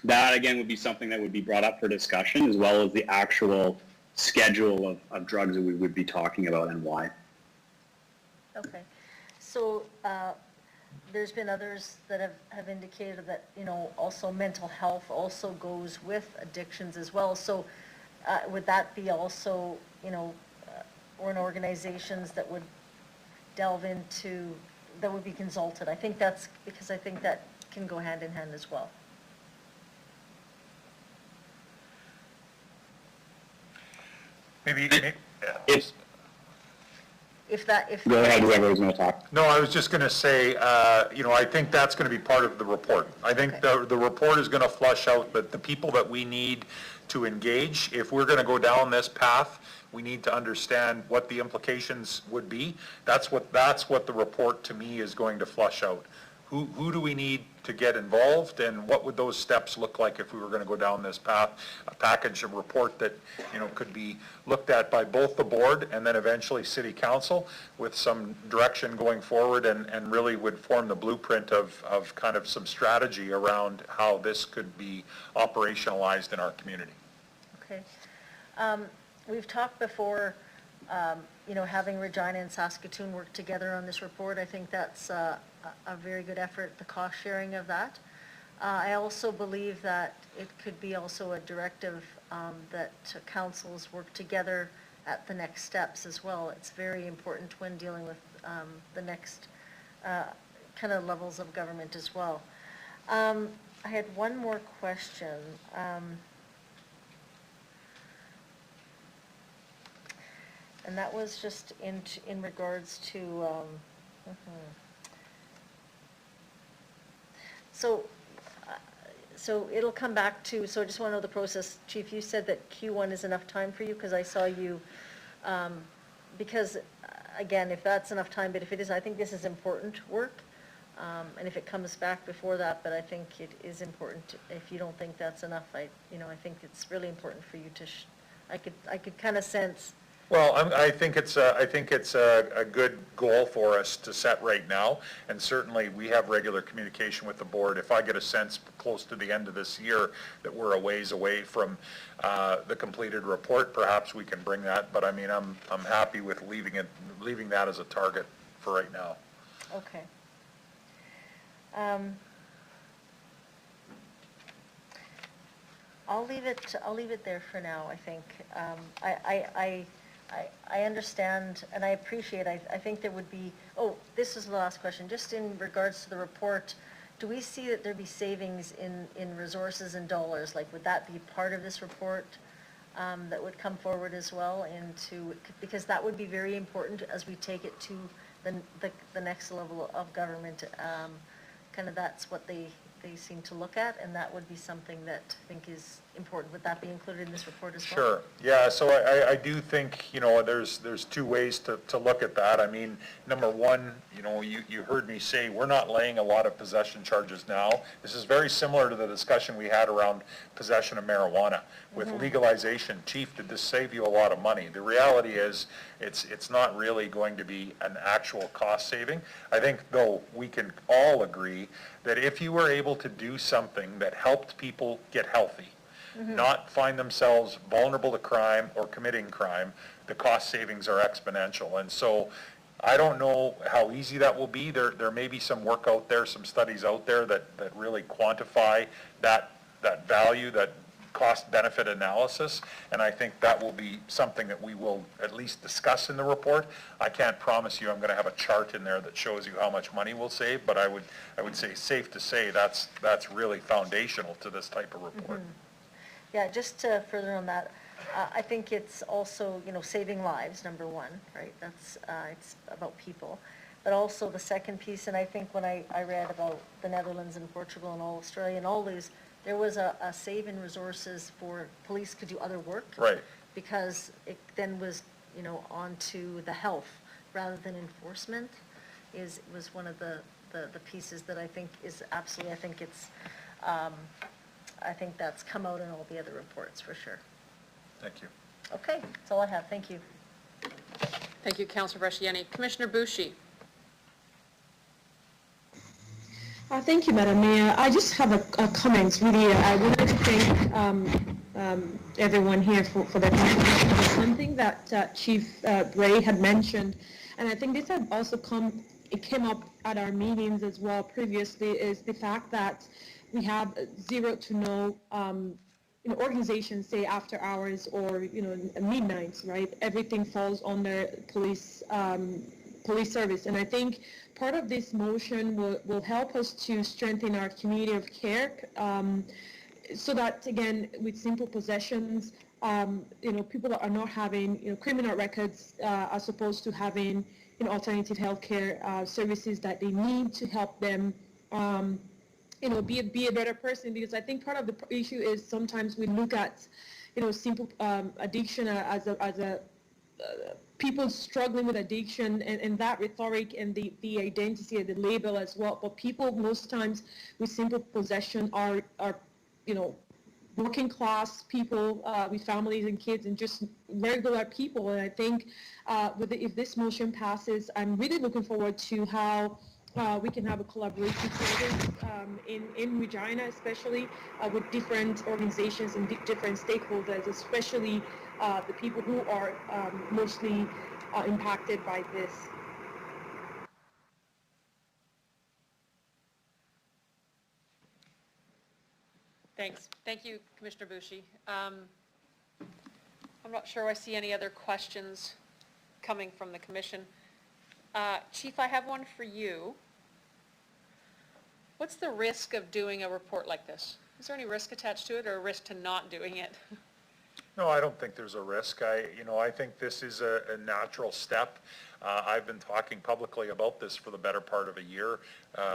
that again would be something that would be brought up for discussion, as well as the actual schedule of drugs that we would be talking about and why. Okay. So there's been others that have indicated that, also mental health also goes with addictions as well. So would that be also, or in organizations that would delve into, that would be consulted? I think that's, because I think that can go hand in hand as well. Maybe, If Go ahead, whoever was going to talk. no, I was just going to say, I think that's going to be part of the report. I think the report is going to flush out the people that we need to engage. If we're going to go down this path, we need to understand what the implications would be. That's what the report to me is going to flush out. Who do we need to get involved, and what would those steps look like if we were going to go down this path? A package of report that could be looked at by both the board and then eventually City Council with some direction going forward, and really would form the blueprint of kind of some strategy around how this could be operationalized in our community. Okay. We've talked before, having Regina and Saskatoon work together on this report. I think that's a very good effort, the cost sharing of that. I also believe that it could be also a directive that councils work together at the next steps as well. It's very important when dealing with the next kind of levels of government as well. I had one more question. And that was just in regards to, so, so it'll come back to, so I just want to know the process. Chief, you said that Q1 is enough time for you, because I saw you, because, again, if that's enough time, but if it isn't, I think this is important work. And if it comes back before that, but I think it is important, if you don't think that's enough, I think it's really important for you to, I could kind of sense. Well, I think it's a good goal for us to set right now, and certainly we have regular communication with the board. If I get a sense close to the end of this year that we're a ways away from the completed report, perhaps we can bring that. But I mean, I'm happy with leaving that as a target for right now. Okay. I'll leave it there for now, I think. I understand and I appreciate, I think there would be, this is the last question, just in regards to the report, do we see that there'd be savings in resources and dollars? Like, would that be part of this report that would come forward as well because that would be very important as we take it to the next level of government. Kind of that's what they seem to look at, and that would be something that I think is important. Would that be included in this report as well? Sure. Yeah, so I do think, there's two ways to look at that. I mean, number one, you heard me say we're not laying a lot of possession charges now. This is very similar to the discussion we had around possession of marijuana. With legalization, Chief, did this save you a lot of money? The reality is it's not really going to be an actual cost saving. I think, though, we can all agree that if you were able to do something that helped people get healthy, not find themselves vulnerable to crime or committing crime, the cost savings are exponential. And so I don't know how easy that will be. There may be some work out there, some studies out there that really quantify that value, that cost-benefit analysis, and I think that will be something that we will at least discuss in the report. I can't promise you I'm going to have a chart in there that shows you how much money we'll save, but I would say safe to say that's really foundational to this type of report. Yeah, just to further on that, I think it's also, saving lives, number one, right? That's, it's about people. But also the second piece, and I think when I read about the Netherlands and Portugal and all Australia and all these, there was a save in resources for police could do other work. Right. Because it then was, onto the health rather than enforcement was one of the pieces that I think is absolutely, I think that's come out in all the other reports for sure. Thank you. Okay, that's all I have. Thank you. Thank you, Councillor Bresciani. Commissioner Boucher. Thank you, Madam Mayor. I just have a comment, really. I wanted to thank everyone here for their contribution. Something that Chief Bray had mentioned, and I think this had also came up at our meetings as well previously, is the fact that we have zero to no organizations, say after hours or midnights, right? Everything falls under police service, and I think part of this motion will help us to strengthen our community of care, so that again, with simple possessions, people that are not having criminal records as opposed to having alternative healthcare services that they need to help them be a better person. Because I think part of the issue is sometimes we look at simple addiction as a people struggling with addiction and that rhetoric and the identity and the label as well. But people most times with simple possession are working class people with families and kids and just regular people. And I think if this motion passes, I'm really looking forward to how we can have a collaboration service in Regina, especially with different organizations and different stakeholders, especially the people who are mostly impacted by this. Thanks. Thank you, Commissioner Boucher. I'm not sure I see any other questions coming from the commission. Chief, I have one for you. What's the risk of doing a report like this? Is there any risk attached to it or a risk to not doing it? No, I don't think there's a risk. I think this is a natural step. I've been talking publicly about this for the better part of a year,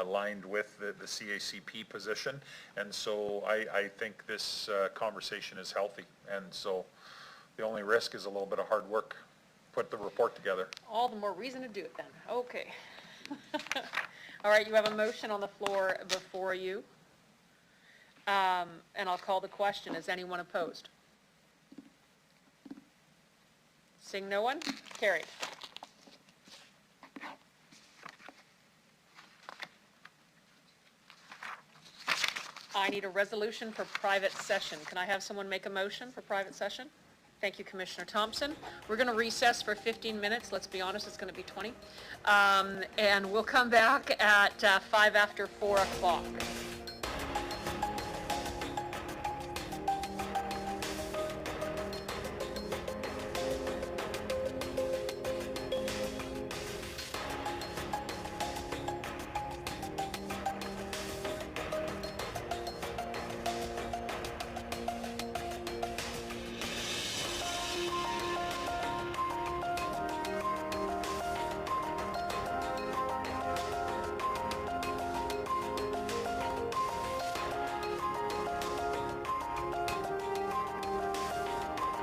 lined with the CACP position. And so I think this conversation is healthy. And so the only risk is a little bit of hard work, put the report together. All the more reason to do it then. Okay. All right, you have a motion on the floor before you. And I'll call the question. Is anyone opposed? Seeing no one? Carried. I need a resolution for private session. Can I have someone make a motion for private session? Thank you, Commissioner Thompson. We're going to recess for 15 minutes. Let's be honest, it's going to be 20. And we'll come back at 5 after 4 o'clock.